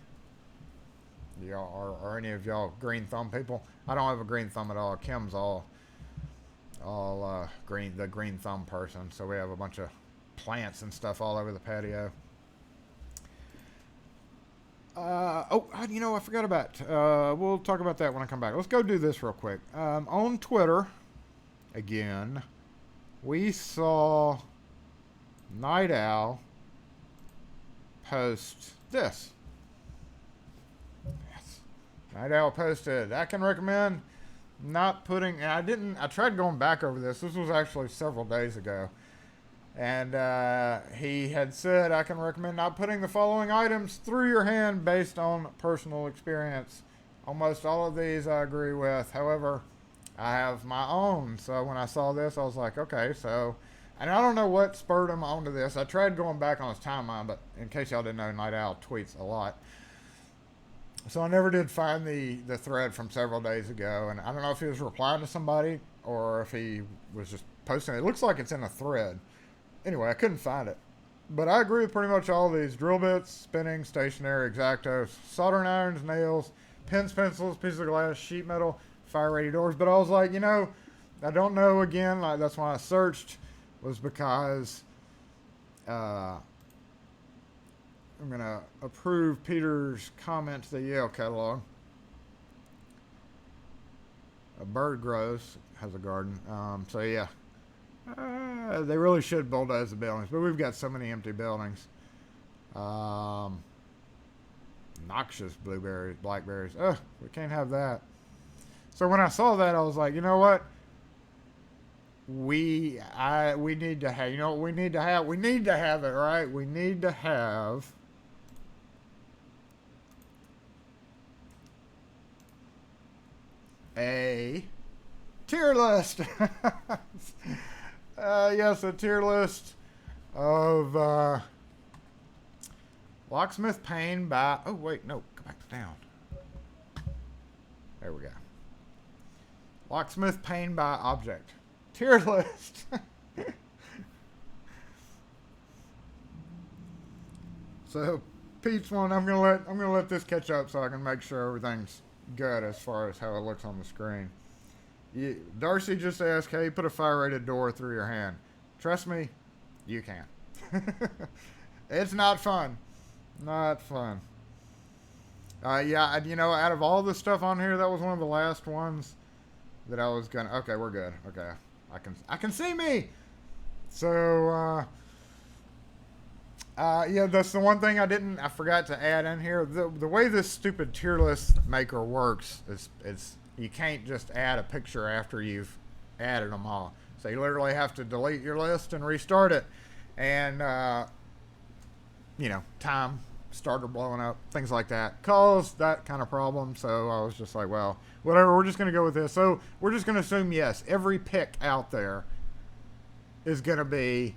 Do y'all are any of y'all green thumb people? I don't have a green thumb at all. Kim's all the green thumb person. So we have a bunch of plants and stuff all over the patio. I forgot about. We'll talk about that when I come back. Let's go do this real quick. On Twitter, again, we saw Night Owl post this. Yes. Night Owl posted, I can recommend not putting. And I tried going back over this. This was actually several days ago. And he had said, I can recommend not putting the following items through your hand based on personal experience. Almost all of these I agree with. However, I have my own. So when I saw this, I was like, okay, so. And I don't know what spurred him onto this. I tried going back on his timeline, but in case y'all didn't know, Night Owl tweets a lot. So I never did find the thread from several days ago. And I don't know if he was replying to somebody or if he was just posting it. It looks like it's in a thread. Anyway, I couldn't find it. But I agree with pretty much all of these. Drill bits, spinning, stationary, X-Actos, soldering irons, nails, pens, pencils, pieces of glass, sheet metal, fire-ready doors. But I was like, I don't know again. Like, that's why I searched, was because I'm going to approve Peter's comment to the Yale catalog. A bird grows, has a garden. So, yeah. They really should bulldoze the buildings, but we've got so many empty buildings. Noxious blueberries, blackberries. Ugh, we can't have that. So when I saw that, I was like, you know what? We need to have. You know what we need to have? We need to have it, right? We need to have a tier list. Yes, a tier list of Locksmith Pain by. Oh wait, no, go back down. There we go. Locksmith Pain by object tier list. So Pete's one. I'm gonna let this catch up so I can make sure everything's good as far as how it looks on the screen. Darcy just asked, hey, put a fire-rated door through your hand. Trust me, you can. It's not fun. Not fun. Out of all the stuff on here, that was one of the last ones that I was gonna. Okay, we're good. Okay, I can see me. So yeah, that's the one thing I forgot to add in here. The way this stupid tier list maker works is you can't just add a picture after you've added them all. So you literally have to delete your list and restart it, and time started blowing up, things like that caused that kind of problem. So I was just like, well, whatever. We're just gonna go with this. So we're just gonna assume yes, every pick out there is gonna be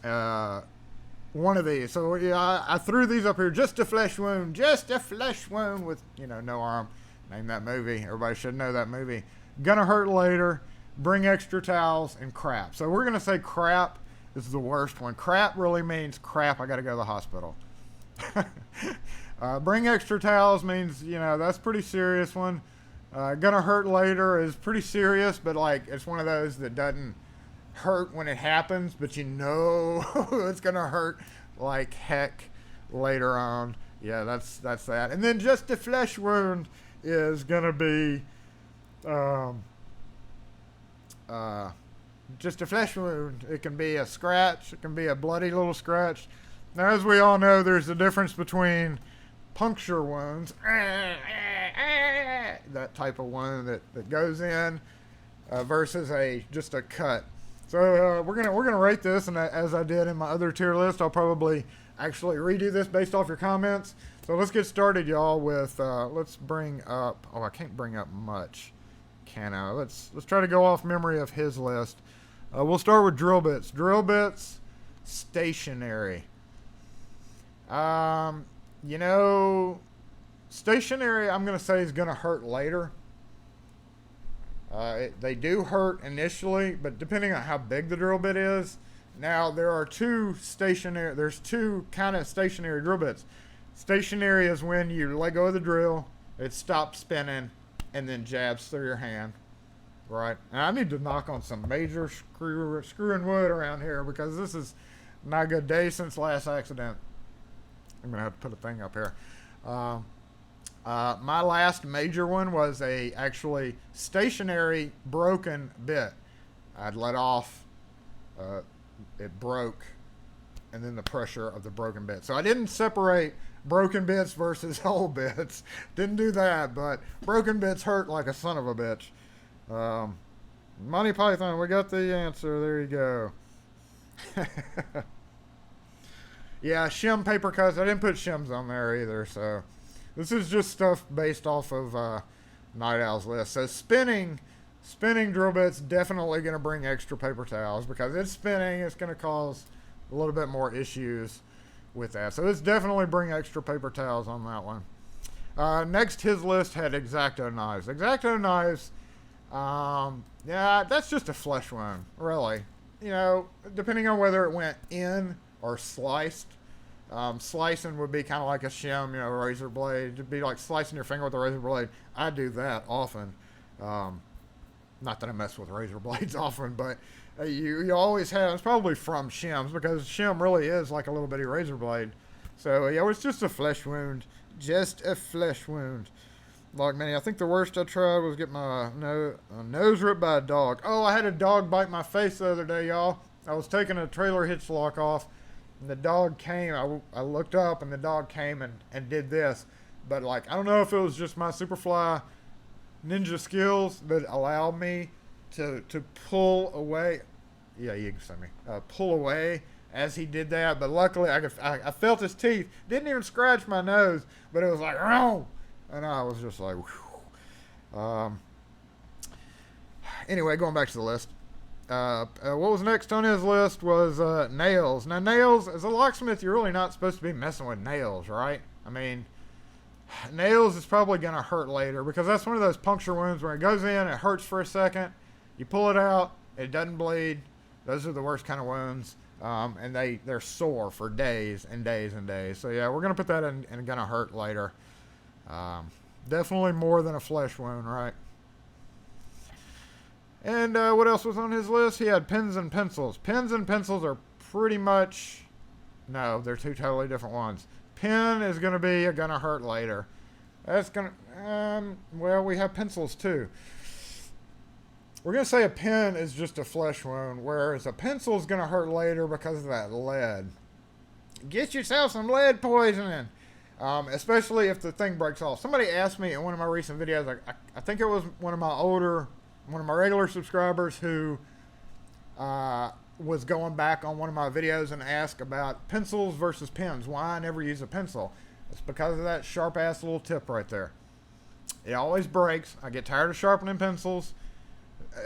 one of these. So yeah, I threw these up here. Just a flesh wound with no arm. Name that movie. Everybody should know that movie. Gonna hurt later. Bring extra towels and crap. So we're gonna say crap is the worst one. Crap really means crap. I gotta go to the hospital. Bring extra towels means that's pretty serious one. Gonna hurt later is pretty serious, but like it's one of those that doesn't hurt when it happens, but it's gonna hurt like heck later on. Yeah, that's that. And then just a flesh wound is gonna be just a flesh wound. It can be a scratch. It can be a bloody little scratch. Now, as we all know, there's a difference between puncture wounds, that type of wound that goes in, versus just a cut. So we're gonna rate this, and as I did in my other tier list, I'll probably actually redo this based off your comments. So let's get started, y'all. With let's bring up. Oh, I can't bring up much, can I? Let's try to go off memory of his list. We'll start with drill bits. Drill bits, stationary. Stationary, I'm gonna say is gonna hurt later. They do hurt initially, but depending on how big the drill bit is. Now, there's two kind of stationary drill bits. Stationary is when you let go of the drill, it stops spinning, and then jabs through your hand. Right? And I need to knock on some major screwing wood around here because this is not a good day since last accident. I'm going to have to put a thing up here. My last major one was a actually stationary broken bit. I'd let off, it broke, and then the pressure of the broken bit. So I didn't separate broken bits versus whole bits. Didn't do that, but broken bits hurt like a son of a bitch. Monty Python, we got the answer. There you go. Yeah, shim paper cuts. I didn't put shims on there either, so this is just stuff based off of Night Owl's list. So spinning drill bits definitely going to bring extra paper towels because it's spinning. It's going to cause a little bit more issues with that. So it's definitely bring extra paper towels on that one. Next, his list had X-Acto knives. X-Acto knives, yeah, that's just a flesh wound, really. Depending on whether it went in or sliced. Slicing would be kind of like a shim, razor blade. It'd be like slicing your finger with a razor blade. I do that often. Not that I mess with razor blades often, but you always have. It's probably from shims because shim really is like a little bitty razor blade. So yeah, it's just a flesh wound. Just a flesh wound. Like many, I think the worst I tried was get my nose ripped by a dog. Oh, I had a dog bite my face the other day, y'all. I was taking a trailer hitch lock off, and the dog came. I looked up, and the dog came and did this. But, I don't know if it was just my Superfly ninja skills that allowed me to pull away. Yeah, you can see me. Pull away as he did that. But luckily, I felt his teeth. Didn't even scratch my nose, but it was like, oh! And I was just like, whew. Anyway, going back to the list. What was next on his list was nails. Now, nails, as a locksmith, you're really not supposed to be messing with nails, right? I mean, nails is probably going to hurt later because that's one of those puncture wounds where it goes in, it hurts for a second, you pull it out, it doesn't bleed. Those are the worst kind of wounds, and they're sore for days and days and days. So, yeah, we're going to put that in and going to hurt later. Definitely more than a flesh wound, right? And what else was on his list? He had pens and pencils. Pens and pencils are pretty much... No, they're two totally different ones. Pen is going to be going to hurt later. That's going to... well, we have pencils too. we're going to say a pen is just a flesh wound, whereas a pencil is going to hurt later because of that lead. Get yourself some lead poisoning, especially if the thing breaks off. Somebody asked me in one of my recent videos, I think it was one of my regular subscribers who was going back on one of my videos and asked about pencils versus pens, why I never use a pencil. It's because of that sharp ass little tip right there. It always breaks. I get tired of sharpening pencils.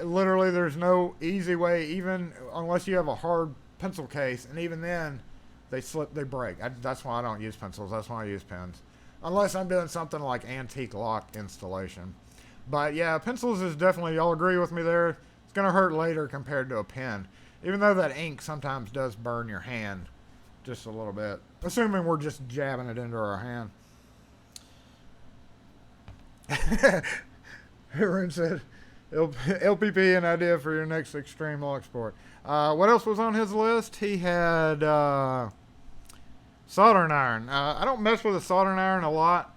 Literally, there's no easy way, even unless you have a hard pencil case, and even then, they slip, they break. That's why I don't use pencils. That's why I use pens. Unless I'm doing something like antique lock installation. But yeah, pencils is definitely, y'all agree with me there, it's going to hurt later compared to a pen. Even though that ink sometimes does burn your hand just a little bit. Assuming we're just jabbing it into our hand. Everyone said, LPP, an idea for your next extreme lock sport. What else was on his list? He had soldering iron. I don't mess with a soldering iron a lot.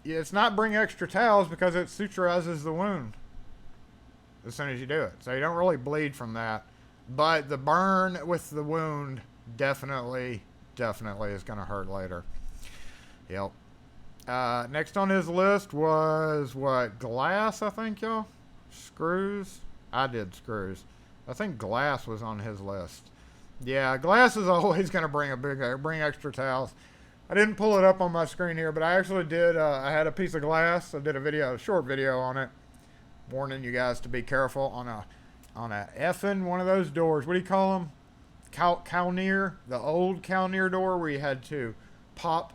It's not bring extra towels because it suturizes the wound as soon as you do it. So you don't really bleed from that. But the burn with the wound definitely is going to hurt later. Yep. Next on his list was what? Glass, I think, y'all? Screws? I did screws. I think glass was on his list. Yeah, glass is always going to bring extra towels. I didn't pull it up on my screen here, but I actually did. I had a piece of glass. I did a short video on it, warning you guys to be careful on a effing one of those doors. What do you call them? Calneer, the old Calneer door where you had to pop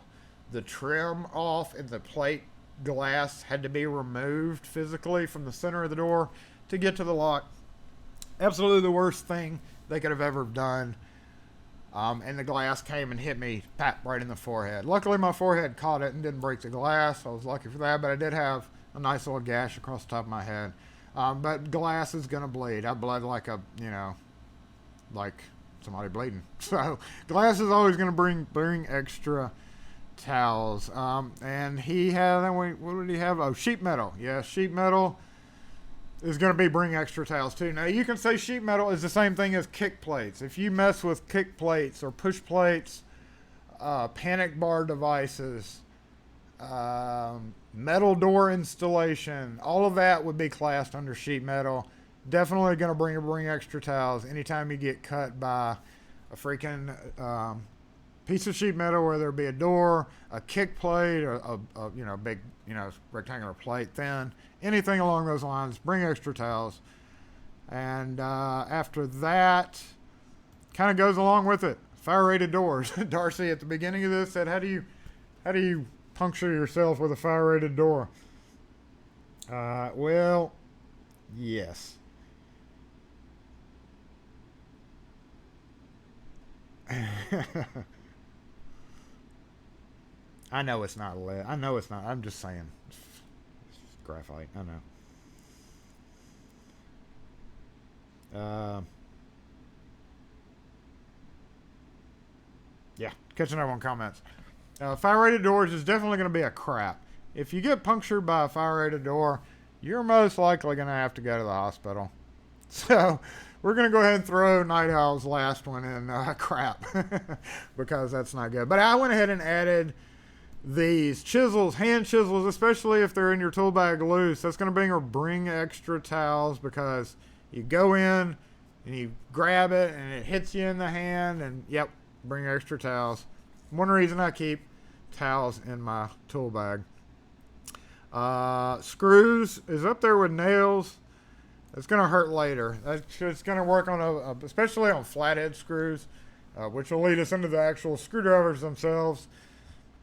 the trim off and the plate glass had to be removed physically from the center of the door to get to the lock. Absolutely the worst thing they could have ever done. And the glass came and hit me right in the forehead. Luckily, my forehead caught it and didn't break the glass. I was lucky for that, but I did have a nice little gash across the top of my head. But glass is going to bleed. I bled like somebody bleeding. So glass is always going to bring extra towels. And he had, what did he have? Oh, sheet metal. Yeah, sheet metal is going to bring extra towels too. Now you can say sheet metal is the same thing as kick plates. If you mess with kick plates or push plates, panic bar devices, metal door installation, all of that would be classed under sheet metal. Definitely going to bring extra towels anytime you get cut by a freaking piece of sheet metal, whether it be a door, a kick plate, or a big rectangular plate, thin, anything along those lines. Bring extra towels. And after that, kind of goes along with it. Fire rated doors. Darcy at the beginning of this said, "How do you puncture yourself with a fire rated door?" Well, yes. I know it's not lead. I know it's not. I'm just saying. It's graphite. I know. Yeah, catching up on comments. Fire rated doors is definitely going to be a crap. If you get punctured by a fire rated door, you're most likely going to have to go to the hospital. So we're going to go ahead and throw Night Owl's last one in crap because that's not good. But I went ahead and added these chisels, hand chisels, especially if they're in your tool bag loose. That's going to bring extra towels because you go in and you grab it and it hits you in the hand and yep, bring extra towels. One reason I keep towels in my tool bag. Screws is up there with nails. It's going to hurt later. It's going to work on especially on flathead screws, which will lead us into the actual screwdrivers themselves.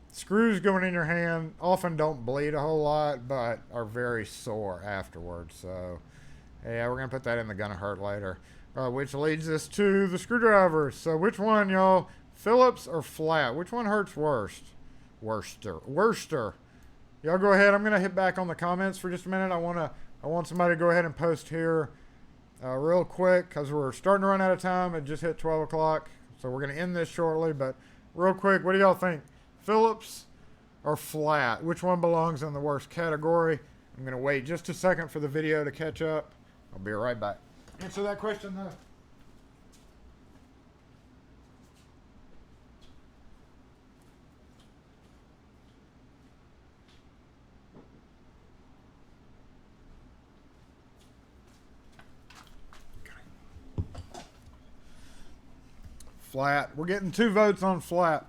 Screws going in your hand often don't bleed a whole lot, but are very sore afterwards. So, yeah, we're going to put that in the gonna hurt later. Which leads us to the screwdrivers. So, which one, y'all? Phillips or flat? Which one hurts worst? Worster. Y'all go ahead. I'm going to hit back on the comments for just a minute. I want somebody to go ahead and post here real quick because we're starting to run out of time. It just hit 12 o'clock. So, we're going to end this shortly. But real quick, what do y'all think? Phillips or flat? Which one belongs in the worst category? I'm going to wait just a second for the video to catch up. I'll be right back. Answer that question though. Flat. We're getting 2 votes on flat.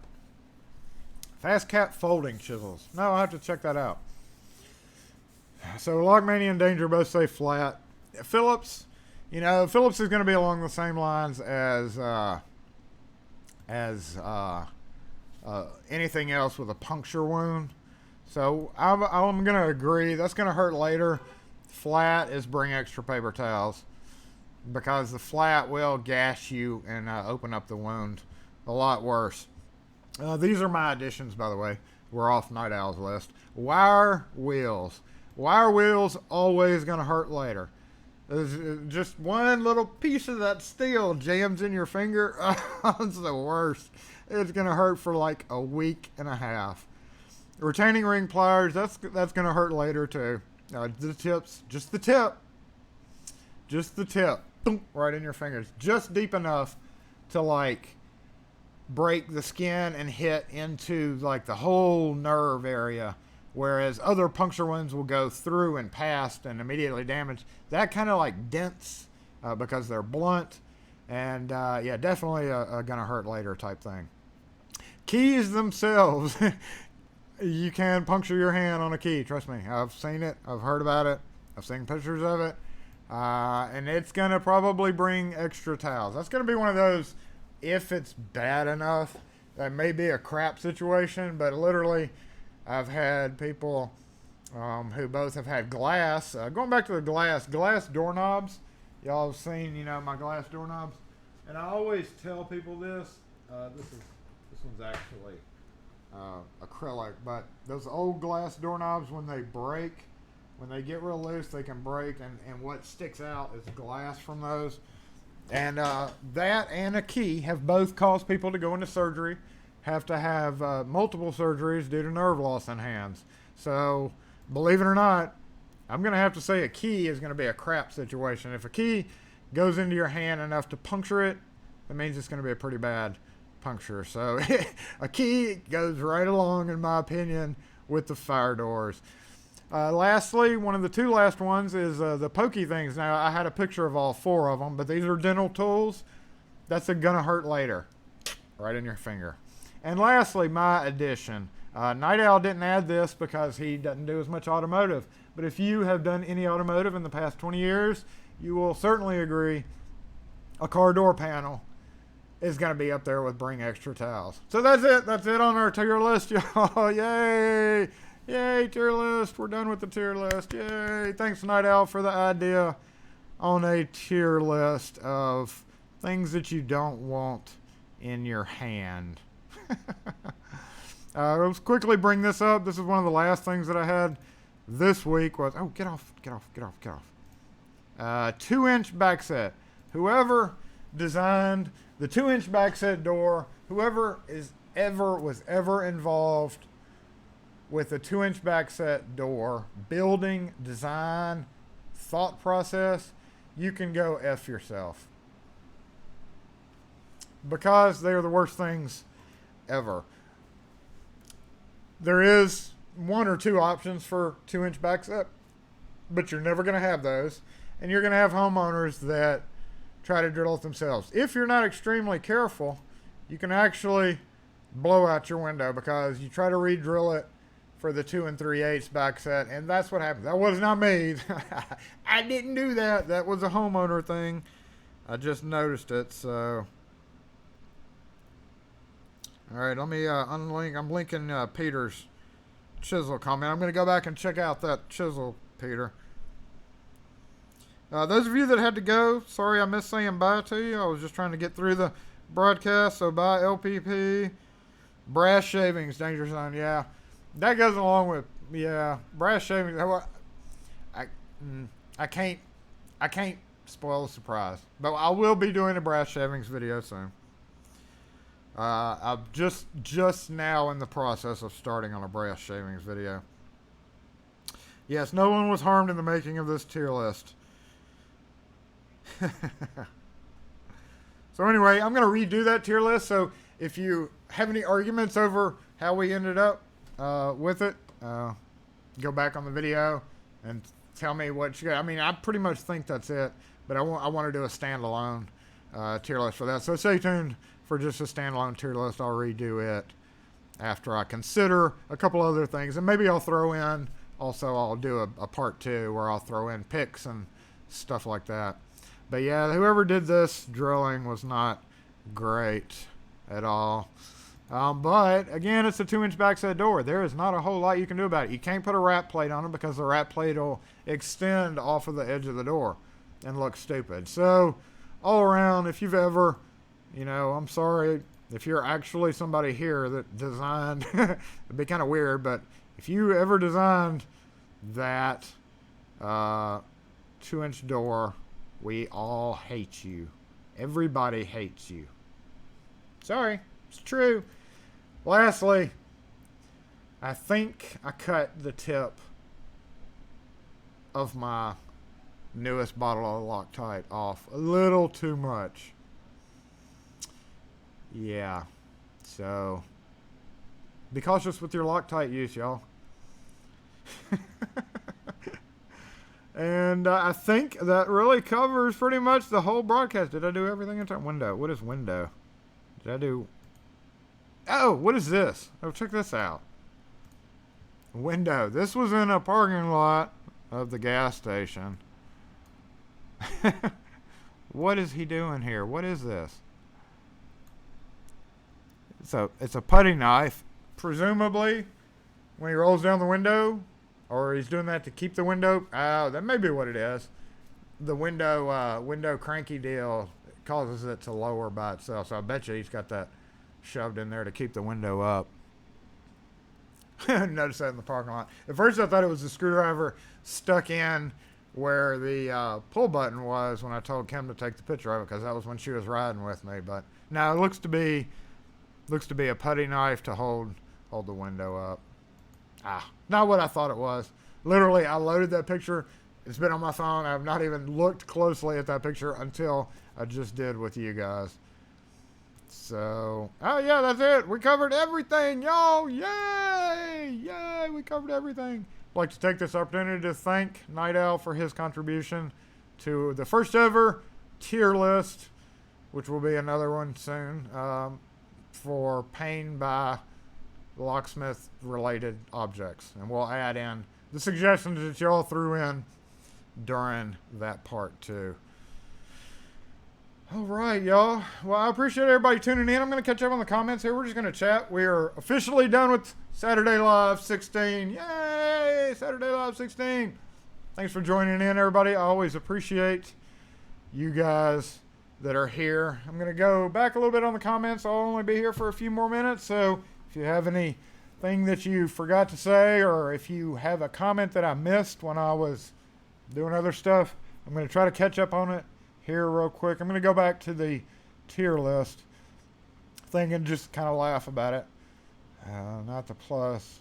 Fast cap folding chisels. No, I'll have to check that out. So Lockmania and Danger both say flat. Phillips, you know, Phillips is going to be along the same lines as anything else with a puncture wound. So I'm going to agree. That's going to hurt later. Flat is bring extra paper towels, because the flat will gash you and open up the wound a lot worse. These are my additions, by the way. We're off Night Owl's list. Wire wheels. Wire wheels always going to hurt later. There's just one little piece of that steel jams in your finger. It's the worst. It's going to hurt for like a week and a half. Retaining ring pliers, that's going to hurt later too. The tips, just the tip. Just the tip. Boom, right in your fingers. Just deep enough to like break the skin and hit into like the whole nerve area, whereas other puncture wounds will go through and past and immediately damage. That kind of like dents because they're blunt, and yeah, definitely gonna hurt later type thing. Keys themselves, you can puncture your hand on a key. Trust me, I've seen it, I've heard about it, I've seen pictures of it, and it's gonna probably bring extra towels. That's gonna be one of those, if it's bad enough, that may be a crap situation, but literally I've had people who both have had glass, going back to the glass doorknobs. Y'all have seen, you know, my glass doorknobs, and I always tell people this. This one's actually acrylic, but those old glass doorknobs, when they break, when they get real loose, they can break, and what sticks out is glass from those. And that and a key have both caused people to go into surgery, have to have multiple surgeries due to nerve loss in hands. So, believe it or not, I'm going to have to say a key is going to be a crap situation. If a key goes into your hand enough to puncture it, that means it's going to be a pretty bad puncture. So, a key goes right along, in my opinion, with the fire doors. Lastly, one of the 2 last ones is the pokey things. Now, I had a picture of all 4 of them, but these are dental tools. That's gonna hurt later. Right in your finger. And lastly, my addition. Night Owl didn't add this because he doesn't do as much automotive. But if you have done any automotive in the past 20 years, you will certainly agree a car door panel is going to be up there with bring extra towels. So that's it. That's it on our tier list, y'all. Yay! Yay, tier list. We're done with the tier list. Yay. Thanks, Night Owl, for the idea on a tier list of things that you don't want in your hand. Let's quickly bring this up. This is one of the last things that I had this week was, oh, get off. 2-inch back set. Whoever designed the 2-inch back set door, whoever was ever involved with a 2-inch back set door, building, design, thought process, you can go F yourself. Because they are the worst things ever. There is 1 or 2 options for 2-inch back set, but you're never going to have those. And you're going to have homeowners that try to drill it themselves. If you're not extremely careful, you can actually blow out your window because you try to re-drill it for the 2 3/8 back set, and that's what happened. That was not me. I didn't do that. That was a homeowner thing. I just noticed it, so. All right, let me unlink. I'm linking Peter's chisel comment. I'm going to go back and check out that chisel, Peter. Those of you that had to go, sorry I missed saying bye to you. I was just trying to get through the broadcast. So bye, LPP. Brass shavings, danger zone. Yeah, that goes along with, yeah, brass shavings. I can't spoil the surprise, but I will be doing a brass shavings video soon. I'm just now in the process of starting on a brass shavings video. Yes, no one was harmed in the making of this tier list. So anyway, I'm going to redo that tier list. So if you have any arguments over how we ended up with it, go back on the video and tell me what you got. I mean, I pretty much think that's it, but I want to do a standalone tier list for that. So stay tuned for just a standalone tier list. I'll redo it after I consider a couple other things, and maybe I'll throw in also, I'll do a part 2 where I'll throw in picks and stuff like that. But yeah, whoever did this drilling was not great at all. But again, it's a 2-inch backside door. There is not a whole lot you can do about it. You can't put a wrap plate on it because the wrap plate will extend off of the edge of the door and look stupid. So all around, if you've ever, I'm sorry if you're actually somebody here that designed, it'd be kind of weird, but if you ever designed that 2-inch door, we all hate you. Everybody hates you. Sorry, it's true. Lastly, I think I cut the tip of my newest bottle of Loctite off a little too much. Yeah, so be cautious with your Loctite use, y'all. And I think that really covers pretty much the whole broadcast. Did I do everything in time? Window. What is window? Did I do... Oh, what is this? Oh, check this out. Window. This was in a parking lot of the gas station. What is he doing here? What is this? It's a putty knife. Presumably, when he rolls down the window, or he's doing that to keep the window. Oh, that may be what it is. The window cranky deal causes it to lower by itself. So I bet you he's got that shoved in there to keep the window up. Notice that in the parking lot. At first I thought it was the screwdriver stuck in where the pull button was when I told Kim to take the picture of it, because that was when she was riding with me. But now it looks to be a putty knife to hold the window up. Not what I thought it was. Literally, I loaded that picture. It's been on my phone. I've not even looked closely at that picture until I just did with you guys. So, oh yeah, that's it. We covered everything, y'all. Yay! Yay! We covered everything. I'd like to take this opportunity to thank Night Owl for his contribution to the first ever tier list, which will be another one soon, for pain by locksmith related objects, and we'll add in the suggestions that y'all threw in during that part too. All right, y'all. Well, I appreciate everybody tuning in. I'm going to catch up on the comments here. We're just going to chat. We are officially done with Saturday Live 16. Yay! Saturday Live 16. Thanks for joining in, everybody. I always appreciate you guys that are here. I'm going to go back a little bit on the comments. I'll only be here for a few more minutes, so if you have anything that you forgot to say, or if you have a comment that I missed when I was doing other stuff, I'm going to try to catch up on it here real quick. I'm going to go back to the tier list thing and just kind of laugh about it. Not the plus.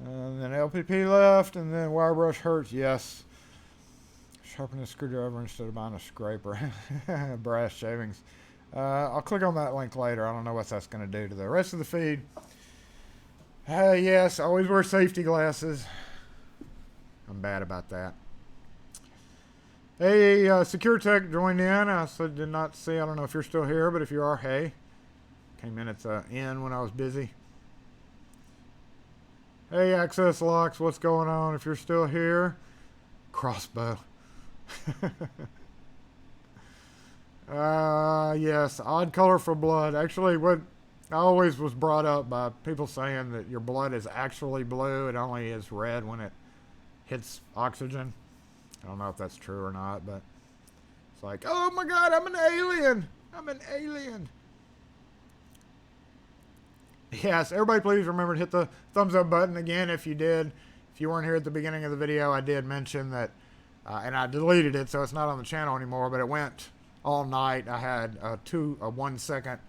And then LPP left, and then wire brush hurts. Yes. Sharpen the screwdriver instead of buying a scraper. Brass shavings. I'll click on that link later. I don't know what that's going to do to the rest of the feed. Yes, always wear safety glasses. I'm bad about that. Hey, SecureTech joined in. I did not see. I don't know if you're still here, but if you are, hey. Came in at the end when I was busy. Hey, Access Locks, what's going on? If you're still here, crossbow. Yes, odd color for blood. Actually, what I always was brought up by people saying that your blood is actually blue. It only is red when it hits oxygen. I don't know if that's true or not, but it's like, oh my God, I'm an alien. I'm an alien. Yes, everybody please remember to hit the thumbs up button again if you did. If you weren't here at the beginning of the video, I did mention that, and I deleted it, so it's not on the channel anymore, but it went all night. I had a 1 second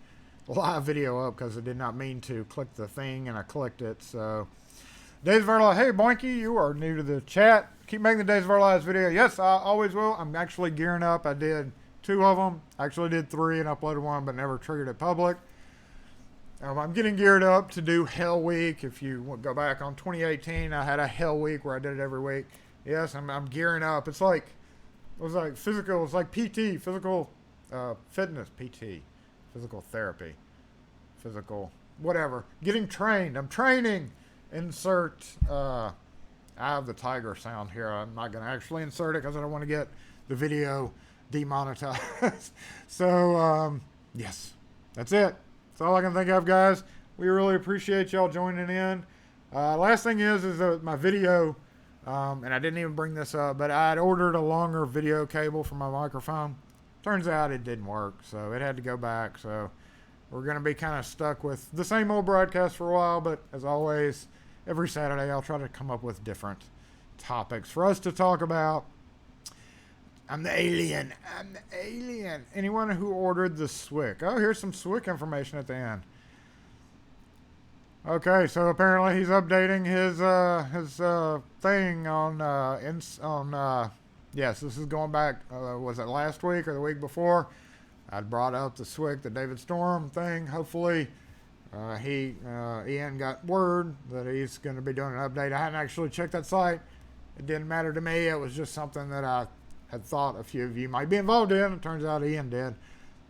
live video up because I did not mean to click the thing, and I clicked it. So Days of Our Lives. Hey, Boinky, you are new to the chat. Keep making the Days of Our Lives video. Yes, I always will. I'm actually gearing up. I did 2 of them. I actually did 3 and uploaded 1, but never triggered it public. I'm getting geared up to do Hell Week. If you go back on 2018, I had a Hell Week where I did it every week. Yes, I'm gearing up. It was like physical. It's like PT, physical fitness, PT, physical therapy, physical whatever. Getting trained. I'm training. Insert I have the tiger sound here. I'm not going to actually insert it because I don't want to get the video demonetized. So yes, that's it. That's all I can think of, guys. We really appreciate y'all joining in. Last thing is my video, and I didn't even bring this up, but I had ordered a longer video cable for my microphone. Turns out it didn't work, so it had to go back. So we're going to be kind of stuck with the same old broadcast for a while, but as always, every Saturday I'll try to come up with different topics for us to talk about. I'm the alien. I'm the alien. Anyone who ordered the Swick. Oh, here's some Swick information at the end. Okay, so apparently he's updating his thing on yes, this is going back, was it last week or the week before? I'd brought up the Swick, the David Storm thing. Hopefully Ian got word that he's going to be doing an update. I hadn't actually checked that site. It didn't matter to me. It was just something that I had thought a few of you might be involved in. It turns out Ian did.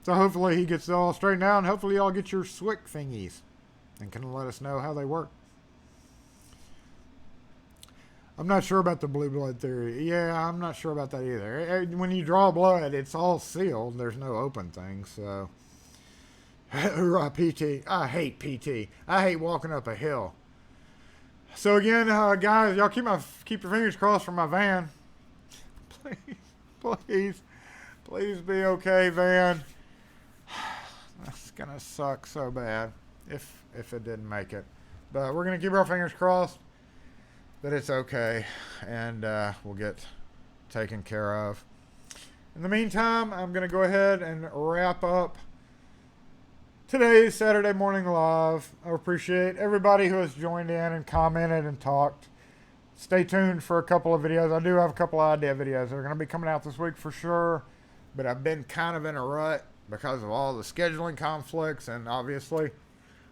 So hopefully he gets it all straightened out, and hopefully y'all get your Swick thingies and can let us know how they work. I'm not sure about the blue blood theory. Yeah, I'm not sure about that either. When you draw blood, it's all sealed. There's no open thing, so. Hoorah, PT. I hate PT. I hate walking up a hill. So again, guys, y'all keep your fingers crossed for my van. Please be okay, van. That's gonna suck so bad if it didn't make it. But we're gonna keep our fingers crossed that it's okay, and we'll get taken care of. In the meantime, I'm gonna go ahead and wrap up today's Saturday Morning Live. I appreciate everybody who has joined in and commented and talked. Stay tuned for a couple of videos. I do have a couple of idea videos that are going to be coming out this week for sure, but I've been kind of in a rut because of all the scheduling conflicts, and obviously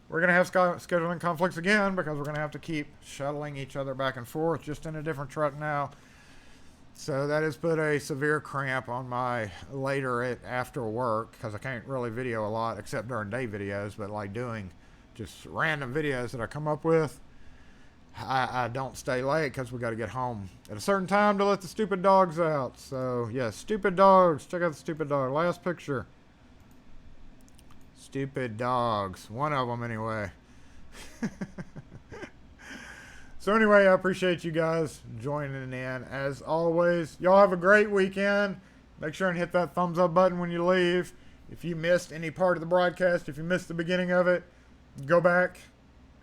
we're going to have scheduling conflicts again because we're going to have to keep shuttling each other back and forth, just in a different truck now. So that has put a severe cramp on my after work, because I can't really video a lot except during day videos, but like doing just random videos that I come up with, I don't stay late because we got to get home at a certain time to let the stupid dogs out. So yeah, stupid dogs. Check out the stupid dog. Last picture. Stupid dogs. One of them anyway. So anyway, I appreciate you guys joining in. As always, y'all have a great weekend. Make sure and hit that thumbs up button when you leave. If you missed any part of the broadcast, if you missed the beginning of it, go back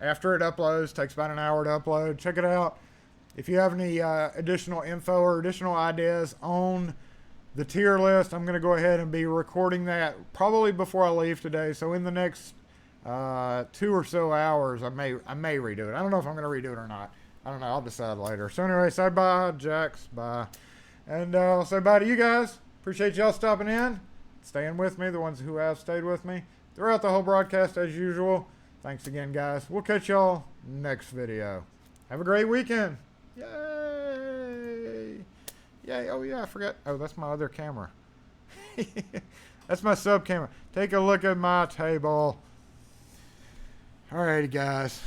after it uploads. Takes about an hour to upload. Check it out. If you have any additional info or additional ideas on the tier list, I'm going to go ahead and be recording that probably before I leave today. So in the next 2 or so hours, I may redo it. I don't know if I'm going to redo it or not. I don't know. I'll decide later. So anyway, say bye, Jax. Bye. And I'll say bye to you guys. Appreciate y'all stopping in, staying with me, the ones who have stayed with me throughout the whole broadcast as usual. Thanks again, guys. We'll catch y'all next video. Have a great weekend. Yay. Yay. Oh, yeah, I forgot. Oh, that's my other camera. That's my sub camera. Take a look at my table. Alrighty, guys.